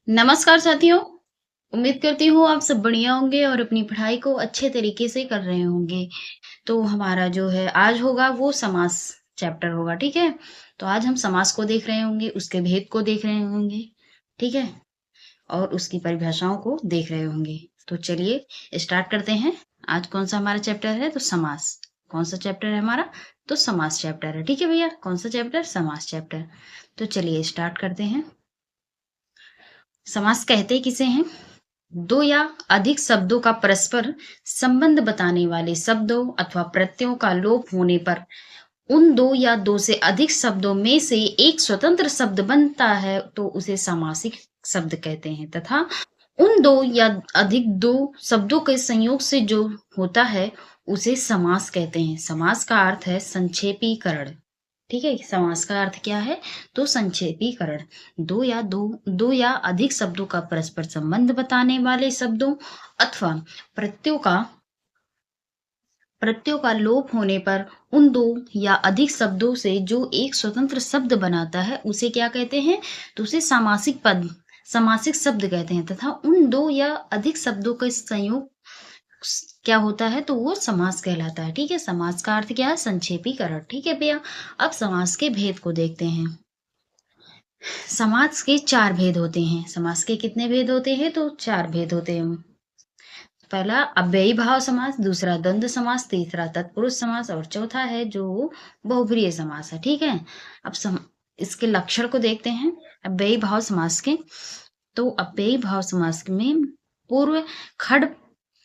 नमस्कार साथियों, उम्मीद करती हूँ आप सब बढ़िया होंगे और अपनी पढ़ाई को अच्छे तरीके से कर रहे होंगे। तो हमारा जो है आज होगा वो समास चैप्टर होगा, ठीक है? तो आज हम समास को देख रहे होंगे, उसके भेद को देख रहे होंगे, ठीक है? और उसकी परिभाषाओं को देख रहे होंगे। तो चलिए स्टार्ट करते हैं। आज कौन-सा हमारा चैप्टर है? तो समास। कौन-सा चैप्टर है हमारा? तो समास चैप्टर है, ठीक है भैया? कौन-सा चैप्टर? समास चैप्टर। तो चलिए स्टार्ट करते हैं। समास कहते किसे हैं? दो या अधिक शब्दों का परस्पर संबंध बताने वाले शब्दों अथवा प्रत्ययों का लोप होने पर उन दो या दो से अधिक शब्दों में से एक स्वतंत्र शब्द बनता है तो उसे सामासिक शब्द कहते हैं तथा उन दो या अधिक दो शब्दों के संयोग से जो होता है उसे समास कहते हैं। समास का अर्थ है संक्षेपीकरण। ठीक है, समास का अर्थ क्या है? तो संक्षेपीकरण। दो या अधिक शब्दों का परस्पर संबंध बताने वाले शब्दों अथवा प्रत्ययों का प्रत्ययों का लोप होने पर उन दो या अधिक शब्दों से जो एक स्वतंत्र शब्द बनाता है उसे क्या कहते हैं? तो उसे सामासिक शब्द कहते हैं तथा उन दो या अधिक शब्दों का संयोग क्या होता है? तो वो समास कहलाता है। ठीक है, समास का अर्थ क्या है? संक्षेपीकरण। ठीक है भैया, अब समास के भेद को देखते हैं। समास के चार भेद होते हैं। समास के कितने भेद होते हैं? तो चार भेद होते हैं। पहला अव्ययी भाव समास, दूसरा द्वंद्व समास, तीसरा तत्पुरुष समास और चौथा है जो बहुब्रीहि समास है। ठीक है, अब इसके लक्षण को देखते हैं। अव्ययी भाव समास के, तो अव्ययी भाव समास में पूर्व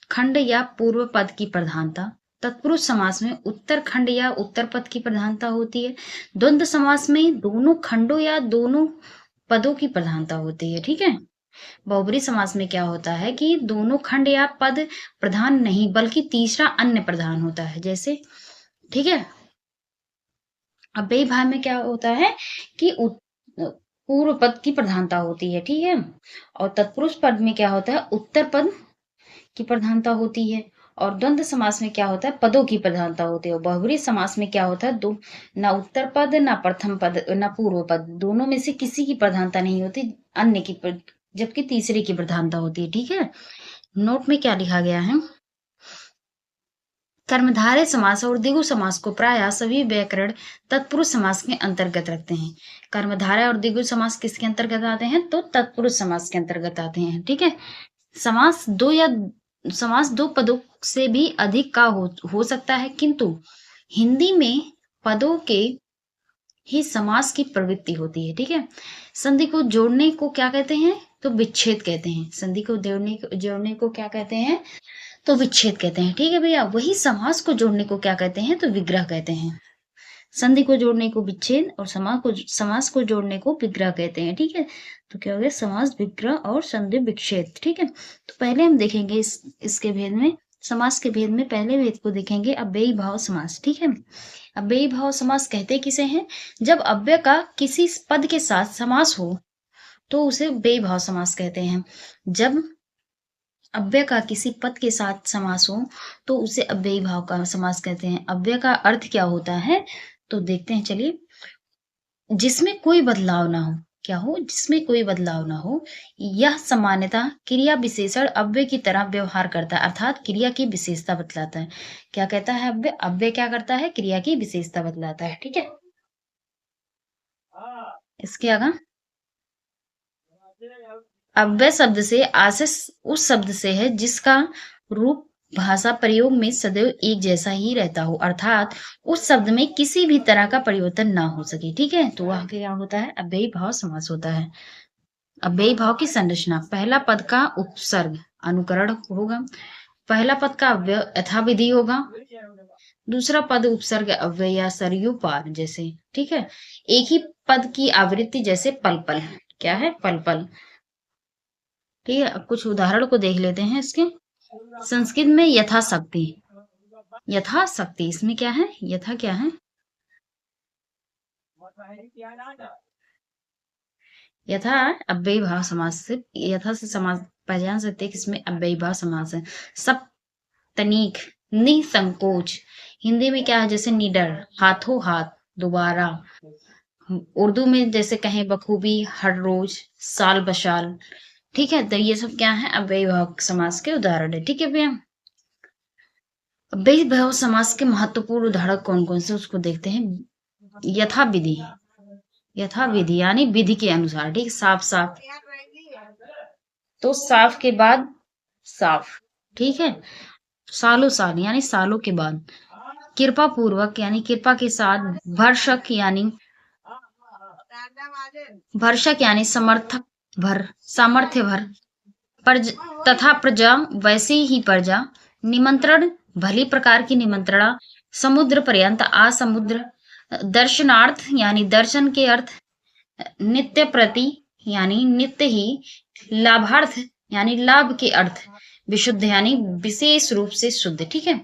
खंड या पूर्व पद की प्रधानता, तत्पुरुष समास में उत्तर खंड या उत्तर पद की प्रधानता होती है। द्वंद्व समास में दोनों खंडों या दोनों पदों की प्रधानता होती है। ठीक है, बहुब्रीहि समास में क्या होता है कि दोनों खंड या पद प्रधान नहीं बल्कि तीसरा अन्य प्रधान होता है। जैसे, ठीक है, अव्ययी भाव में क्या होता है कि पूर्व पद की प्रधानता होती है। ठीक है, और तत्पुरुष पद में क्या होता है? उत्तर पद की प्रधानता होती है। और द्वंद्व समास में क्या होता है? पदों की प्रधानता होती है। और बहुब्रीहि समास में क्या होता है? दो ना उत्तर पद ना प्रथम पद ना पूर्व पद, दोनों में से किसी की प्रधानता नहीं होती, अन्य की जबकि तीसरे की प्रधानता होती है। ठीक है, नोट में क्या लिखा गया है? कर्मधारय समास और द्विगु समास को प्रायः सभी व्याकरण तत्पुरुष समास के अंतर्गत रखते हैं। कर्मधारय और द्विगु समास किसके अंतर्गत आते हैं? तो तत्पुरुष समास के अंतर्गत आते हैं। ठीक है, समास दो पदों से भी अधिक का हो सकता है, किंतु हिंदी में पदों के ही समास की प्रवृत्ति होती है। ठीक है, संधि को जोड़ने को क्या कहते हैं? तो विच्छेद कहते हैं। संधि को जोड़ने को क्या कहते हैं? तो विच्छेद कहते हैं। ठीक है भैया, वही समास को जोड़ने को क्या कहते हैं? तो विग्रह कहते हैं। संधि को जोड़ने को विच्छेद और समास को जोड़ने को विग्रह कहते हैं। ठीक है, तो क्या हो गया? समास विग्रह और संधि विच्छेद। ठीक है, तो पहले हम देखेंगे इसके भेद में, समास के भेद में पहले भेद को देखेंगे अव्ययी भाव समास। ठीक है, अव्ययी भाव समास कहते किसे हैं? जब अव्यय का किसी पद के साथ समास हो तो उसे व्ययी भाव समास कहते हैं। जब अव्यय का किसी पद के साथ समास हो तो उसे अव्ययी भाव का समास कहते हैं। अव्यय का अर्थ क्या होता है? तो देखते हैं, चलिए। जिसमें कोई बदलाव ना हो। क्या हो? जिसमें कोई बदलाव ना हो। यह सामान्यतः क्रिया विशेषण अव्यय की तरह व्यवहार करता है, अर्थात क्रिया की विशेषता बतलाता है। क्या कहता है अव्यय? अव्यय क्या करता है? क्रिया की विशेषता बतलाता है। ठीक है, इसके आगे अव्यय शब्द से आशय उस शब्द से है जिसका रूप भाषा प्रयोग में सदैव एक जैसा ही रहता हो, अर्थात उस शब्द में किसी भी तरह का परिवर्तन ना हो सके। ठीक है, तो वह क्या होता है? अव्ययी भाव समास होता है। अव्ययी भाव की संरचना, पहला पद का उपसर्ग अनुकरण होगा, पहला पद का अव्यय यथाविधि होगा, दूसरा पद उपसर्ग अव्यय या सरयू पार जैसे। ठीक है, एक ही पद की आवृत्ति जैसे पल पल। क्या है? पल पल। ठीक है, अब कुछ उदाहरण को देख लेते हैं इसके। संस्कृत में यथाशक्ति, यथाशक्ति इसमें क्या है? यथा क्या है? यथा अव्ययी भाव समास से, यथा से समास पहचान सकते हैं किसमें अव्ययी भाव समास है। सब तनिक, निसंकोच, हिंदी में क्या है? जैसे निडर, हाथों हाथ, दोबारा, उर्दू में जैसे कहें बखूबी, हर रोज, साल बशाल। ठीक है, तो ये सब क्या है, अव्ययीभाव समास के उदाहरण है। ठीक है भैया, अव्ययीभाव समास के महत्वपूर्ण उदाहरण कौन कौन से उसको देखते हैं। यथा विधि, यथा विधि यानी विधि के अनुसार। ठीक, साफ साफ, तो साफ के बाद साफ। ठीक है, सालों साल यानी सालों के बाद। कृपा पूर्वक यानी कृपा के साथ। भरसक यानी भरसक यानी समर्थक भर, सामर्थ्य भर। प्रज, तथा प्रजा वैसे ही प्रजा। निमंत्रण भली प्रकार की निमंत्रणा। समुद्र पर्यंत आ समुद्र। दर्शनार्थ यानी दर्शन के अर्थ। नित्य प्रति यानी नित्य ही। लाभार्थ यानी लाभ के अर्थ। विशुद्ध यानी विशेष रूप से शुद्ध। ठीक है,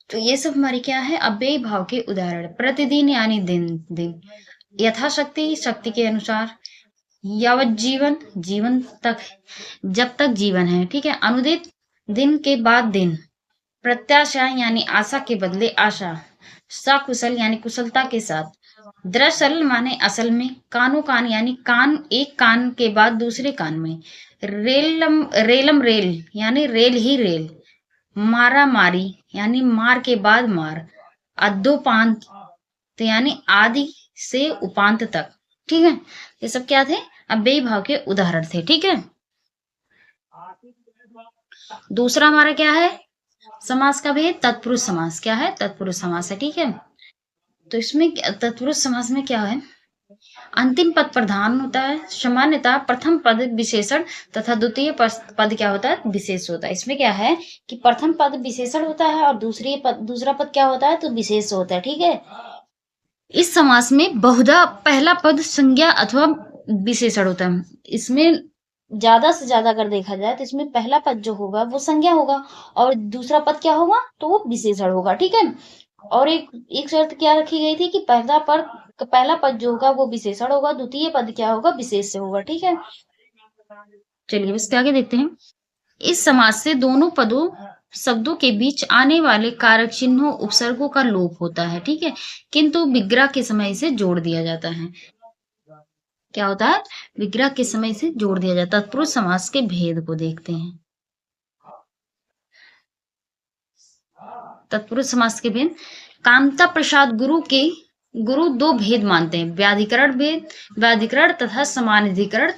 तो ये सब हमारी क्या है, अव्ययी भाव के उदाहरण। प्रतिदिन यानी दिन दिन। यथाशक्ति शक्ति के अनुसार। यावत जीवन जीवन तक, जब तक जीवन है। ठीक है, अनुदित दिन के बाद दिन। प्रत्याशा यानी आशा के बदले आशा। सकुशल यानी कुशलता के साथ। दरअसल माने असल में। कानो कान यानी कान, एक कान के बाद दूसरे कान में। रेलम रेलम रेल यानी रेल ही रेल। मारा मारी यानी मार के बाद मार। अद्योपांत तो यानी आदि से उपांत तक। ठीक है, ये सब क्या थे, अव्ययी भाव के उदाहरण थे। ठीक है, दूसरा हमारा क्या है समास का भेद, तत्पुरुष समास। क्या है, तत्पुरुष समास है। ठीक है, तो इसमें तत्पुरुष समास में क्या है, अंतिम पद प्रधान होता है। सामान्यतः प्रथम पद विशेषण तथा द्वितीय पद क्या होता है, विशेष होता है। इसमें क्या है कि प्रथम पद विशेषण होता है और दूसरा पद क्या होता है, तो विशेष होता है। ठीक है, इस समास में बहुधा पहला पद संज्ञा अथवा विशेषण होता है। इसमें ज्यादा से ज्यादा अगर देखा जाए तो इसमें पहला पद जो होगा वो संज्ञा होगा और दूसरा पद क्या होगा, तो वो विशेषण होगा। ठीक है, और एक शर्त क्या रखी गई थी कि पहला पद जो होगा वो विशेषण होगा, द्वितीय पद क्या होगा, विशेष से होगा। ठीक है, चलिए इसके आगे देखते हैं। इस समास से दोनों पदों शब्दों के बीच आने वाले कारक चिन्हों उपसर्गों का लोप होता है। ठीक है, किंतु विग्रह के समय इसे जोड़ दिया जाता है। क्या होता है, विग्रह के समय से जोड़ दिया जाता है। तत्पुरुष समास के भेद को देखते हैं। तत्पुरुष समास के भेद, कामता प्रसाद गुरु दो भेद मानते हैं, व्याधिकरण तथा समानाधिकरण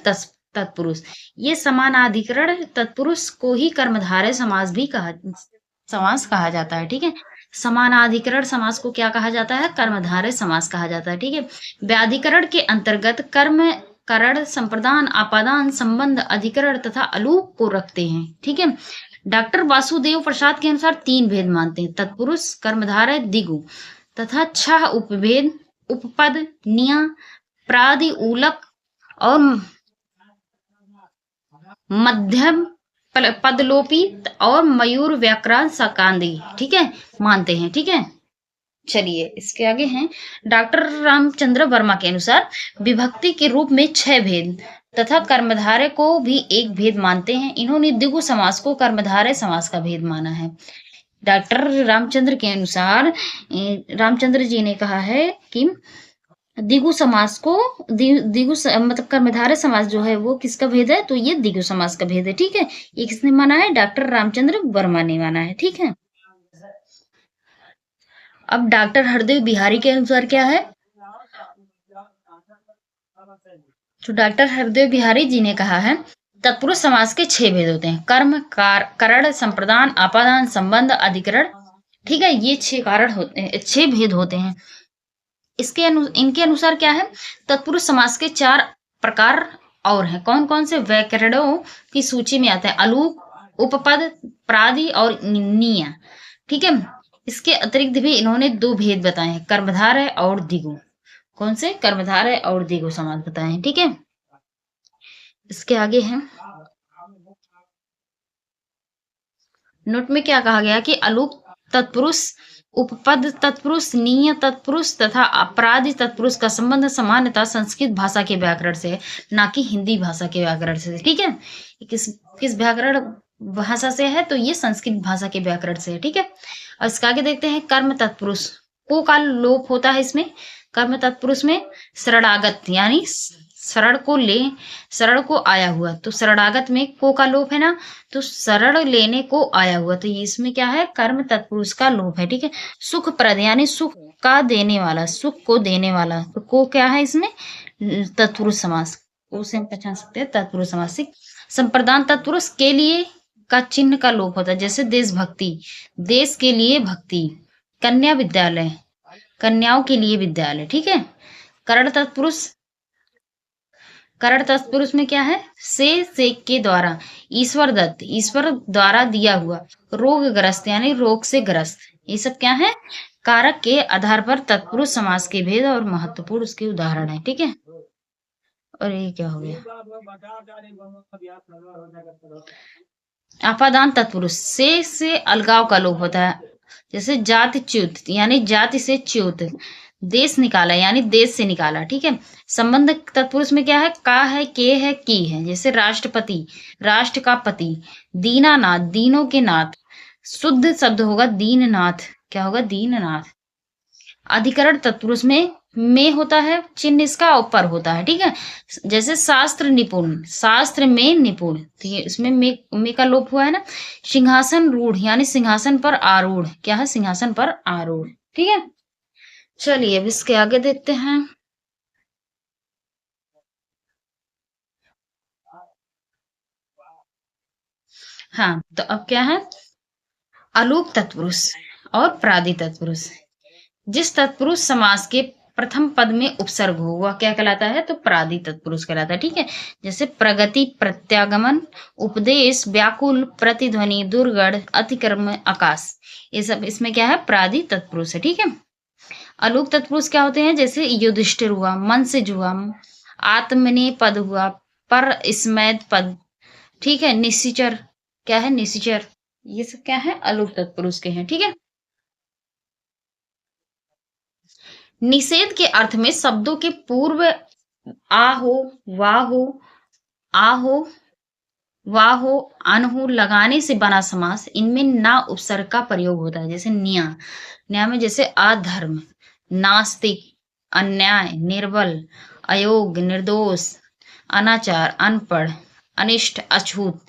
तत्पुरुष। ये समानाधिकरण तत्पुरुष को ही कर्मधारय समास कहा जाता है। ठीक है, समानाधिकरण समास को क्या कहा जाता है, कर्मधारय समास कहा जाता है। ठीक है, व्याधिकरण के अंतर्गत कर्म, करण, संप्रदान, आपादान, संबंध, अधिकरण तथा अलूप को रखते हैं। ठीक है, डॉक्टर वासुदेव प्रसाद के अनुसार 3 भेद मानते हैं, तत्पुरुष, कर्मधारय, दिगु तथा 6 उपभेद, उपपद, निया, प्रादि, उलक और मध्यम पदलोपी और मयूर व्याकरण सकांदी। ठीक है, मानते हैं। ठीक है, चलिए इसके आगे हैं। डॉक्टर रामचंद्र वर्मा के अनुसार विभक्ति के रूप में 6 भेद तथा कर्मधारय को भी 1 भेद मानते हैं। इन्होंने द्विगु समास को कर्मधारय समास का भेद माना है। डॉक्टर रामचंद्र के अनुसार रामचंद्र जी ने कहा है कि द्विगु समास को मतलब कर्मधारय समास जो है वो किसका भेद है, तो ये द्विगु समास का भेद है। ठीक है, ये किसने माना है, डॉक्टर रामचंद्र वर्मा ने माना है। ठीक है, अब डॉक्टर हरदेव बिहारी के अनुसार क्या है, तो डॉक्टर हरदेव बिहारी जी ने कहा है तत्पुरुष समास के 6 भेद होते हैं, कर्म, करण, संप्रदान, आपादान, संबंध, अधिकरण। ठीक है, ये 6 कारण होते हैं, 6 भेद होते हैं। इनके अनुसार क्या है, तत्पुरुष समास के 4 प्रकार और हैं। कौन कौन से, व्याकरणों की सूची में आते हैं, अलूप, उपपद, प्रादि और निया। ठीक है, इसके अतिरिक्त भी इन्होंने 2 भेद बताए हैं, कर्मधारय और दिगु। कौन से, कर्मधारय और दिगु समास बताए हैं। ठीक है, इसके आगे है नोट में क्या कहा गया कि अलूप तत्पुरुष, उपपद तत्पुरुष, नीय तत्पुरुष तथा अपराधी तत्पुरुष का संबंध सामान्यतः संस्कृत भाषा के व्याकरण से है, ना कि हिंदी भाषा के व्याकरण से। ठीक है, किस व्याकरण भाषा से है, तो ये संस्कृत भाषा के व्याकरण से है। ठीक है, और इसके आगे देखते हैं कर्म तत्पुरुष को का लोप होता है इसमें, कर्म तत्पुरुष में शरणागत यानी शरण को ले, शरण को आया हुआ, तो शरणागत में को का लोप है ना, तो शरण लेने को आया हुआ, तो ये इसमें क्या है, कर्म तत्पुरुष का लोप है। ठीक है। सुख प्रद यानी सुख का देने वाला, सुख को देने वाला, तो को क्या है इसमें, तत्पुरुष समास, को से हम पहचान सकते हैं तत्पुरुष समास से। संप्रदान तत्पुरुष के लिए का चिन्ह का लोप होता है, जैसे देशभक्ति, देश के लिए भक्ति, कन्या विद्यालय, कन्याओं के लिए विद्यालय। ठीक है। करण तत्पुरुष, करण तत्पुरुष में क्या है, से के द्वारा, ईश्वर दत्त, ईश्वर द्वारा दिया हुआ, रोगग्रस्त यानी रोग से ग्रस्त, ये सब क्या है, कारक के आधार पर तत्पुरुष समास के भेद और महत्वपूर्ण उसके उदाहरण है। ठीक है। और ये क्या हो गया, अपादान तत्पुरुष, से अलगाव का लोप होता है, जैसे जाति च्युत यानी जाति से च्युत, देश निकाला यानी देश से निकाला। ठीक है। संबंध तत्पुरुष में क्या है, का है, के है, की है, जैसे राष्ट्रपति, राष्ट्र का पति, दीनानाथ, दीनों के नाथ, शुद्ध शब्द होगा दीननाथ, क्या होगा, दीननाथ। अधिकरण तत्पुरुष में होता है, चिन्ह इसका ऊपर होता है। ठीक है। जैसे शास्त्र निपुण, शास्त्र में निपुण, तो ये इसमें में का लोप हुआ है ना। सिंहासन रूढ़ यानी सिंहासन पर आरूढ़, क्या है, सिंहासन पर आरूढ़। ठीक है। चलिए अब इसके आगे देखते हैं। हाँ, तो अब क्या है, अलूक तत्पुरुष और प्रादि तत्पुरुष। जिस तत्पुरुष समास के प्रथम पद में उपसर्ग हो वह क्या कहलाता है, तो प्रादि तत्पुरुष कहलाता है। ठीक है। जैसे प्रगति, प्रत्यागमन, उपदेश, व्याकुल, प्रतिध्वनि, दुर्गढ़, अतिक्रम, आकाश, ये सब इसमें क्या है, प्रादि तत्पुरुष है। ठीक है। अलूक तत्पुरुष क्या होते हैं, जैसे युधिष्ठिर हुआ, मन से जुआ, आत्मने पद हुआ, पर स्मैद पद। ठीक है। निशिचर, क्या है, निशिचर, ये सब क्या है, अलूक तत्पुरुष के हैं। ठीक है। निषेध के अर्थ में शब्दों के पूर्व आ हो, वा हो, आ हो, वा हो, अन हो लगाने से बना समास, इनमें ना उपसर्ग का प्रयोग होता है। जैसे न्या, न्या में जैसे अधर्म, नास्तिक, अन्याय, निर्बल, अयोग्य, निर्दोष, अनाचार, अनपढ़, अनिष्ट, अछूत,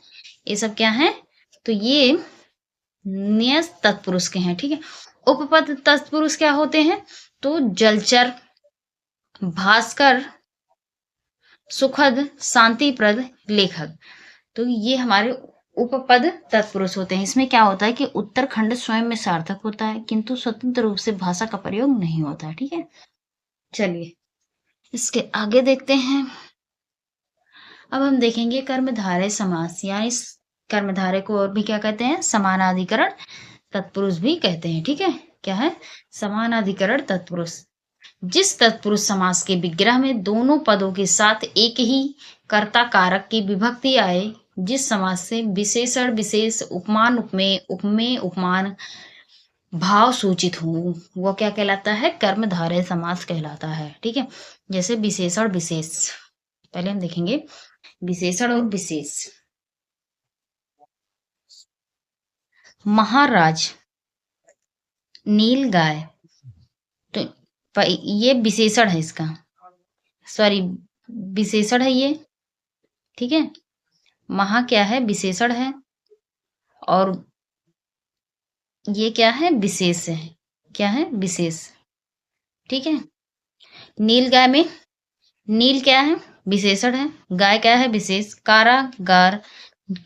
ये सब क्या है, तो ये न्यस तत्पुरुष के हैं। ठीक है। उपपद तत्पुरुष क्या होते हैं, तो जलचर, भास्कर, सुखद, शांतिप्रद, लेखक, तो ये हमारे उपपद तत्पुरुष होते हैं। इसमें क्या होता है कि उत्तरखंड स्वयं में सार्थक होता है, किंतु स्वतंत्र रूप से भाषा का प्रयोग नहीं होता है। ठीक है। चलिए इसके आगे देखते हैं। अब हम देखेंगे कर्मधारय समास, यानी कर्मधारय को और भी क्या कहते हैं, समानाधिकरण तत्पुरुष भी कहते हैं। ठीक है। क्या है, समानाधिकरण तत्पुरुष। जिस तत्पुरुष समास के विग्रह में दोनों पदों के साथ एक ही कर्ता कारक की विभक्ति आए, जिस समास से विशेषण विशेष, उपमान उपमेय, उपमेय उपमान भाव सूचित हो, वो क्या कहलाता है, कर्मधारय समास कहलाता है। ठीक है। जैसे विशेषण विशेष, पहले हम देखेंगे विशेषण और विशेष। महाराज, नील गाय, तो ये विशेषण है, इसका सॉरी विशेषण है ये। ठीक है। महा क्या है, विशेषण है, और ये क्या है, विशेष है, क्या है, विशेष। ठीक है। नील गाय में नील क्या है, विशेषण है, गाय क्या है, विशेष। कारागार,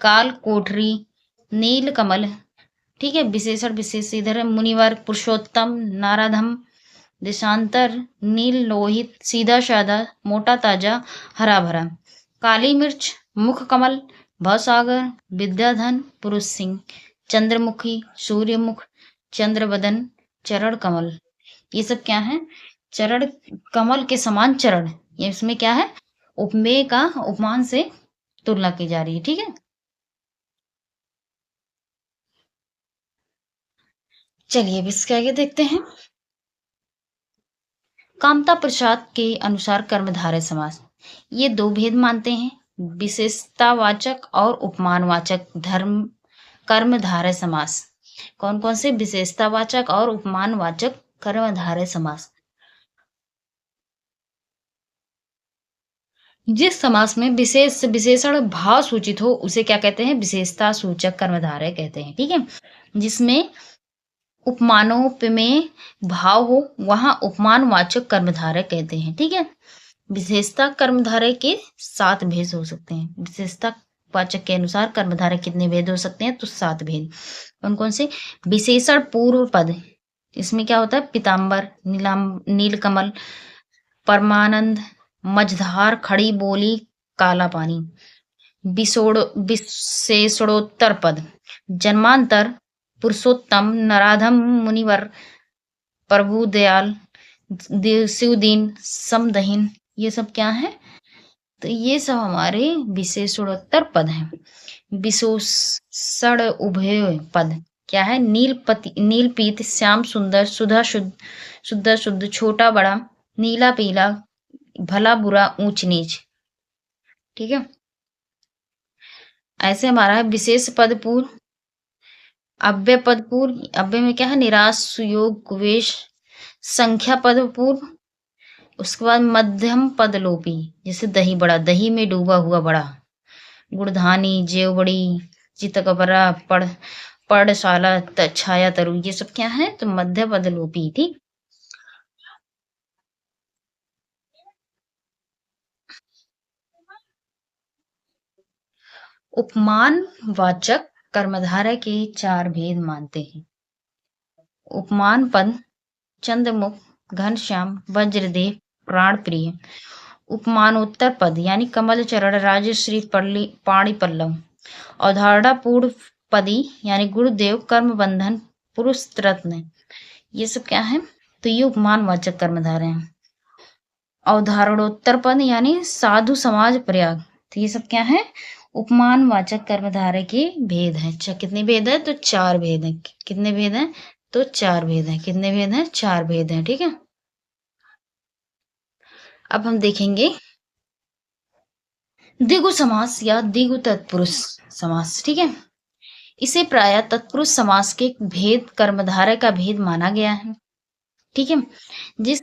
काल कोठरी, नील कमल, ठीक है, विशेषण विशेष। इधर मुनिवर, पुरुषोत्तम, नाराधम, देशांतर, नील लोहित, सीधा साधा, मोटा ताजा, हरा भरा। काली मिर्च, मुख कमल, भवसागर, विद्याधन, पुरुष सिंह, चंद्रमुखी, सूर्यमुख, चंद्रवदन, चरण कमल, ये सब क्या है, चरण कमल के समान चरण, ये इसमें क्या है, उपमेय का उपमान से तुलना की जा रही है। ठीक है। चलिए अब इसके आगे देखते हैं। कामता प्रसाद के अनुसार कर्मधारय समास ये दो भेद मानते हैं, विशेषतावाचक और उपमानवाचक धर्म कर्मधारय समास। कौन कौन से, विशेषतावाचक और उपमानवाचक कर्मधारय समास। जिस समास में विशेष विशेषण भाव सूचित हो उसे क्या कहते हैं? विशेषता सूचक कर्मधारय कहते हैं। ठीक है, जिसमें उपमानोपमेय भाव हो वहां उपमानवाचक कर्मधारय कहते हैं। ठीक है, विशेषता कर्मधारय के 7 भेद हो सकते हैं। विशेषता वाचक के अनुसार कर्मधारय कितने भेद हो सकते हैं? तो 7 भेद। कौन कौन से? विशेषण पूर्व पद, इसमें क्या होता है? पीताम्बर, नीलकमल, परमानंद, मझधार, खड़ी बोली, काला पानी। विशेषणोत्तर पद, जन्मांतर, पुरुषोत्तम, नराधम, मुनिवर, प्रभु दयाल, शिवदीन, समदहीन, ये सब क्या है? तो ये सब हमारे विशेषणोत्तर पद हैं। विशेषण उभय पद क्या है? नीलपीत, श्याम सुंदर, सुधा शुद्ध, छोटा बड़ा, नीला पीला, भला बुरा, ऊंच नीच। ठीक है, ऐसे हमारा है विशेष पद पूर्व, अव्यय पद पूर्व, अव्यय में क्या है? निराश, सुयोग, कुवेश, संख्या पद पूर्व, उसके बाद मध्यम पद लोपी, जैसे दही बड़ा, दही में डूबा हुआ बड़ा, गुड़धानी, जेवबड़ी, चितकबरा, पर्णशाला, छाया तरु, ये सब क्या है? तो मध्य पद लोपी। ठीक, उपमान वाचक कर्मधारय के 4 भेद मानते हैं। उपमान पद, चंद्रमुख, घनश्याम, वज्रदेव, प्राण प्रिय। उपमानोत्तर पद यानी कमल चरण, राजश्री, पाणी पल्लव। अवधारणा पूर्व पदी यानी गुरुदेव, कर्म बंधन, पुरुष रत्न, ये सब क्या है? तो ये उपमान वाचक कर्मधारय हैं। अवधारणोत्तर पद यानी साधु समाज प्रयाग, तो ये सब क्या है? उपमान वाचक कर्मधारय के भेद हैं। कितने भेद है? तो 4 भेद हैं। कितने भेद हैं? तो 4 भेद हैं। कितने भेद हैं? 4 भेद हैं। ठीक है, अब हम देखेंगे द्विगु समास या द्विगु तत्पुरुष समास। ठीक है, इसे प्रायः तत्पुरुष समास के भेद कर्मधारय का भेद माना गया है। ठीक है, जिस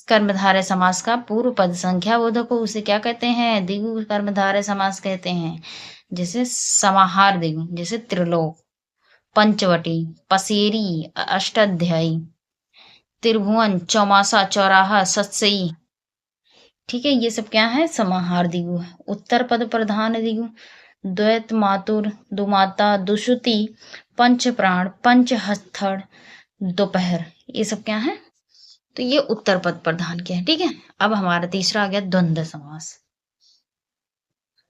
कर्मधारय समास का पूर्व पद संख्या बोधक हो उसे क्या कहते हैं? द्विगु कर्मधारय समास कहते हैं। जैसे समाहार द्विगु, जैसे त्रिलोक, पंचवटी, पसेरी, अष्टाध्यायी, त्रिभुवन, चौमासा, चौराहा, सत्सई। ठीक है, ये सब क्या है? समाहार द्विगु है। उत्तर पद प्रधान द्विगु, द्वैत, मातुर, दुमाता, दुश्रुति, पंच प्राण, पंच हस्थड़, दोपहर, ये सब क्या है? तो ये उत्तर पद प्रधान के हैं। ठीक है, अब हमारा तीसरा आ गया द्वंद्व समास।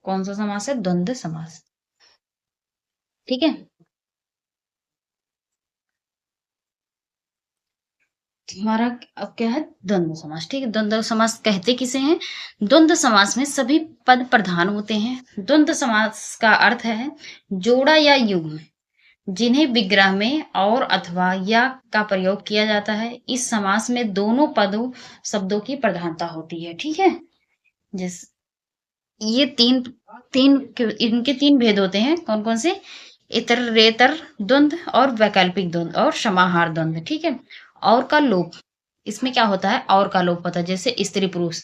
कौन सा समास है? द्वंद्व समास। ठीक है, हमारा अब क्या है? द्वंद्व समास। ठीक है, द्वंद्व समास कहते किसे हैं? द्वंद्व समास में सभी पद प्रधान होते हैं। द्वंद्व समास का अर्थ है जोड़ा या युग्म जिन्हें विग्रह में और अथवा या का प्रयोग किया जाता है। इस समास में दोनों पदों शब्दों की प्रधानता होती है। ठीक है, जिस ये तीन तीन इनके 3 भेद होते हैं। कौन कौन से? इतरेतर द्वंद्व और वैकल्पिक द्वंद्व और समाहार द्वंद्व। ठीक है, और का लोप, इसमें क्या होता है? और का लोप होता है। जैसे स्त्री पुरुष,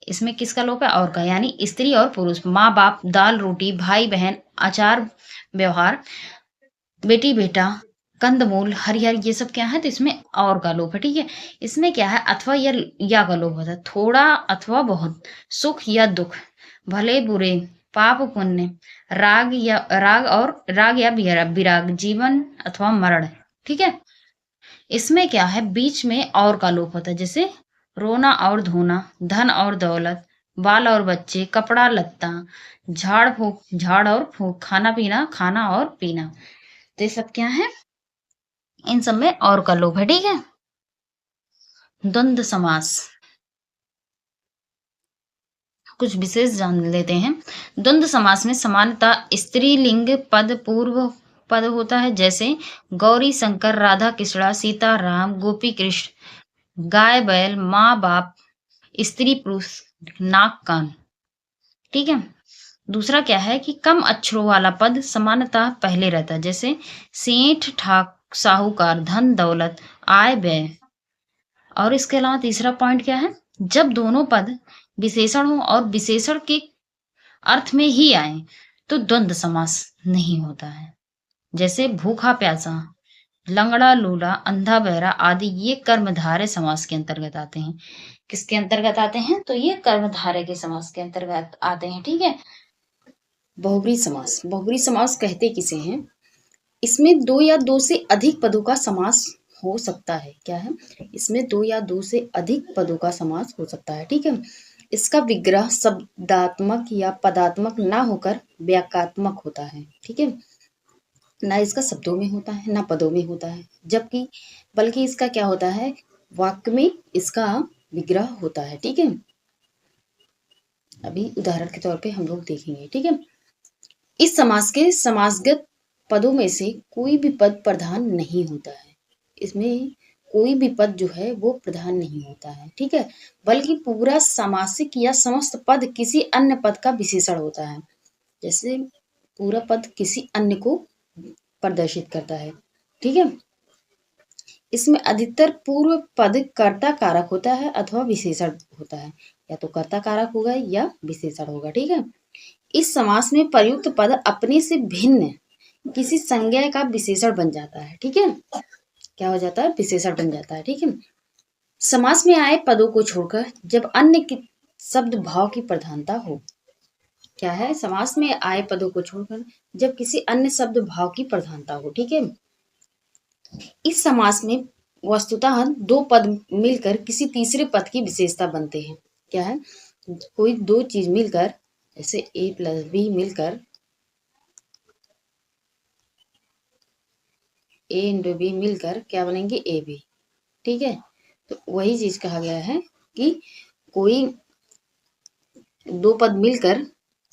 इसमें किसका लोप है? और का, यानी स्त्री और पुरुष, माँ बाप, दाल रोटी, भाई बहन, आचार व्यवहार, बेटी बेटा, कंदमूल, हरिहर, ये सब क्या है? तो इसमें और का लोप है। ठीक है, इसमें क्या है? अथवा या का लोप होता है। थोड़ा अथवा बहुत, सुख या दुख, भले बुरे, पाप पुण्य, राग या विराग, जीवन अथवा मरण। ठीक है, इसमें क्या है? बीच में और का लोप होता है। जैसे रोना और धोना, धन और दौलत, बाल और बच्चे, कपड़ा लत्ता, झाड़ और फूक, खाना और पीना, तो ये सब क्या है? इन सब में और का लोप है। ठीक है, द्वंद्व समास कुछ विशेष जान लेते हैं। द्वंद्व समास में समानता स्त्रीलिंग पद पूर्व पद होता है। जैसे गौरी शंकर, राधा कृष्णा, सीता राम, गोपी कृष्ण, गाय बैल, माँ बाप, स्त्री पुरुष, नाक कान। ठीक है, दूसरा क्या है कि कम अक्षरों वाला पद समानता पहले रहता है। जैसे सेठ, ठाक, साहूकार, धन दौलत, आय व्यय। और इसके अलावा तीसरा पॉइंट क्या है? जब दोनों पद विशेषण हो और विशेषण के अर्थ में ही आए तो द्वंद्व समास नहीं होता है। जैसे भूखा प्यासा, लंगड़ा लूला, अंधा बहरा आदि ये कर्मधारय समास के अंतर्गत आते हैं। किसके अंतर्गत आते हैं? तो ये कर्मधारय के समास के अंतर्गत आते हैं। ठीक है। बहुब्रीहि समास, बहुब्रीहि समास कहते किसे हैं? इसमें दो या दो से अधिक पदों का समास हो सकता है। क्या है? इसमें दो या दो से अधिक पदों का समास हो सकता है। ठीक है। इसका विग्रह शब्दात्मक या पदात्मक ना होकर वाक्यात्मक होता है। ठीक है। ना इसका शब्दों में होता है ना पदों में होता है, जबकि बल्कि इसका क्या होता है? वाक्य में इसका विग्रह होता है। ठीक है। अभी उदाहरण के तौर पे हम लोग देखेंगे। ठीक है। इस समास के समासगत पदों में से कोई भी पद प्रधान नहीं होता है। इसमें कोई भी पद जो है वो प्रधान नहीं होता है। ठीक है। बल्कि पूरा समासिक या समस्त पद किसी अन्य पद का विशेषण होता है। जैसे पूरा पद किसी अन्य को प्रदर्शित करता है। ठीक है। इसमें अधिकतर पूर्व पद कर्ता कारक होता है अथवा विशेषण होता है। या तो कर्ता कारक होगा या विशेषण होगा। ठीक है। इस समास में प्रयुक्त पद अपने से भिन्न किसी संज्ञा का विशेषण बन जाता है। ठीक है। क्या हो जाता है? विशेषण बन जाता है। ठीक है। समास में आए पदों को छोड़कर जब अन्य शब्द भाव की प्रधानता हो। क्या है? समास में आए पदों को छोड़कर जब किसी अन्य शब्द भाव की प्रधानता हो। ठीक है। इस समास में वस्तुतः दो पद मिलकर किसी तीसरे पद की विशेषता बनते हैं। क्या है? कोई दो चीज मिलकर, जैसे a प्लस बी मिलकर, a इंटू बी मिलकर क्या बनेंगे? A B. ठीक है। तो वही चीज कहा गया है कि कोई दो पद मिलकर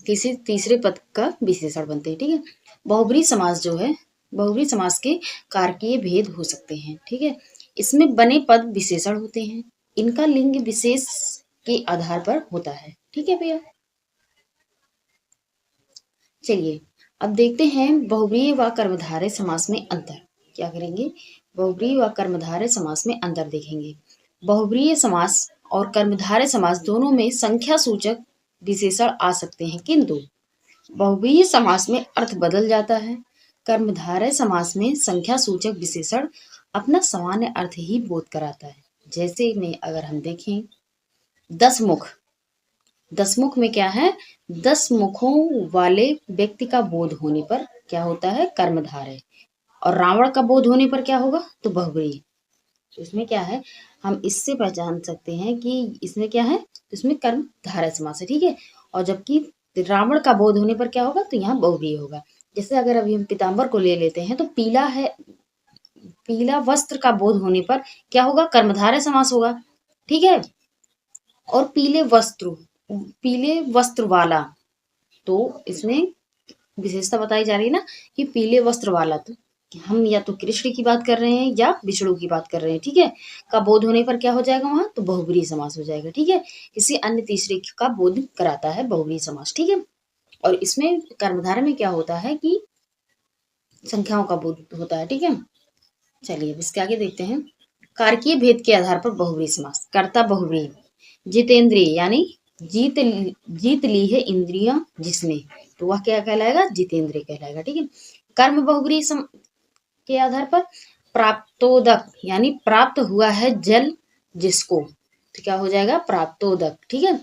किसी तीसरे पद का विशेषण बनते हैं। ठीक है। बहुब्रीहि समास जो है, बहुब्रीहि समास के कारकीय भेद हो सकते हैं। ठीक है। इसमें बने पद विशेषण होते हैं। इनका लिंग विशेष के आधार पर होता है। ठीक है भैया। चलिए अब देखते हैं बहुब्रीहि व कर्मधारय समास में अंतर। क्या करेंगे? बहुब्रीहि व कर्मधारय समास में अंतर देखेंगे। बहुब्रीहि समास और कर्मधारय समास दोनों में संख्या सूचक विशेषण आ सकते हैं, किंतु बहुब्रीहि समास में अर्थ बदल जाता है। कर्मधारय समास में संख्या सूचक विशेषण अपना सामान्य अर्थ ही बोध कराता है। जैसे में अगर हम देखें, दसमुख, दसमुख में क्या है? 10 मुखों वाले व्यक्ति का बोध होने पर क्या होता है? कर्मधारय। और रावण का बोध होने पर क्या होगा? तो बहुब्रीहि। तो इसमें क्या है? हम इससे पहचान सकते हैं कि इसमें क्या है? इसमें कर्मधारय समास है। ठीक है। और जबकि रावण का बोध होने पर क्या होगा? तो यहाँ बहुब्रीहि होगा। जैसे अगर अभी हम पीताम्बर को ले लेते हैं तो पीला है, पीला वस्त्र का बोध होने पर क्या होगा? कर्मधारय समास होगा। ठीक है। और पीले वस्त्र वाला, तो इसमें विशेषता बताई जा रही है ना कि पीले वस्त्र वाला, तो हम या तो कृष्ण की बात कर रहे हैं या विष्णु की बात कर रहे हैं। ठीक है। का बोध होने पर क्या हो जाएगा? वहां तो बहुब्रीहि समास हो जाएगा। ठीक है। किसी अन्य तीसरे का बोध कराता है बहुब्रीहि समास। ठीक है। और इसमें कर्मधारय में क्या होता है कि संख्याओं का बोध होता है। ठीक है। चलिए अब इसके आगे देखते हैं। कारकीय भेद के आधार पर बहुब्रीहि समास। कर्ता बहुब्रीहि, जितेंद्रिय यानी जीत ली है इंद्रियां जिसने, तो वह क्या कहलाएगा? जितेंद्रिय कहलाएगा। ठीक है। कर्म बहुब्रीहि के आधार पर प्राप्तोदक यानी प्राप्त हुआ है जल जिसको, तो क्या हो जाएगा? प्राप्तोदक। ठीक है।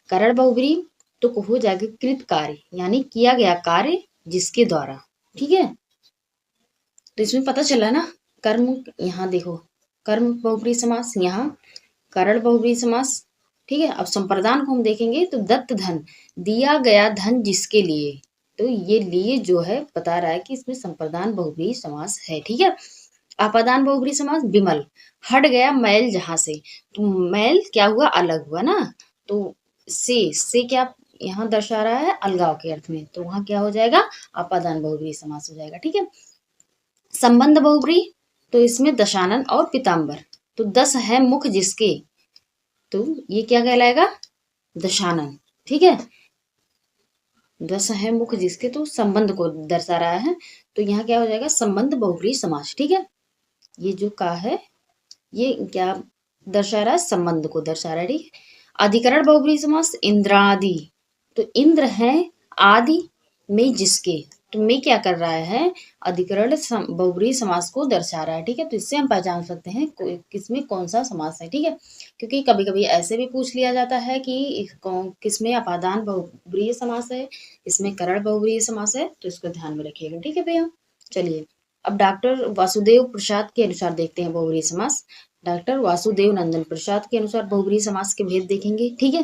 करण बहुब्रीहि तो हो जाएगा कृत कार्य यानी किया गया कार्य जिसके द्वारा। ठीक है। तो इसमें पता चला ना, कर्म, यहाँ देखो कर्म बहुब्रीहि समास, यहाँ करण बहुब्रीहि समास। ठीक है। अब संप्रदान को हम देखेंगे तो दत्त धन, दिया गया धन जिसके लिए, तो ये लिए जो है बता रहा है कि इसमें संप्रदान बहुब्रीहि समास है। ठीक है। आपादान बहुब्रीहि समास, विमल, हट गया मैल जहां से, तो मैल क्या हुआ? अलग हुआ ना, तो से क्या यहाँ दर्शा रहा है? अलगाव के अर्थ में, तो वहां क्या हो जाएगा? आपादान बहुब्रीहि समास हो जाएगा। ठीक है। संबंध बहुब्रीहि तो इसमें दशानन और पीताम्बर, तो 10 है मुख जिसके, तो ये क्या कहलाएगा? दशानन। ठीक है। 10 है मुख जिसके, तो संबंध को दर्शा रहा है, तो यहाँ क्या हो जाएगा? संबंध बहुब्रीहि समास। ठीक है। ये जो का है ये क्या दर्शा रहा है? संबंध को दर्शा रहा है। ठीक। अधिकरण बहुब्रीहि समास इंद्रादि, तो इंद्र है आदि में जिसके, तो में क्या कर रहा है, अधिकरण बहुब्रीहि समास को दर्शा रहा है। ठीक है, तो इससे हम पहचान सकते हैं किसमें कौन सा समास है। ठीक है, क्योंकि कभी कभी ऐसे भी पूछ लिया जाता है कि किसमें अपादान बहुब्रीहि समास है, इसमें करण बहुब्रीहि समास है, तो इसको ध्यान में रखिएगा। ठीक है भैया, चलिए अब डॉक्टर वासुदेव प्रसाद के अनुसार देखते हैं बहुब्रीहि समास। डॉक्टर वासुदेव नंदन प्रसाद के अनुसार बहुब्रीहि समास के भेद देखेंगे। ठीक है,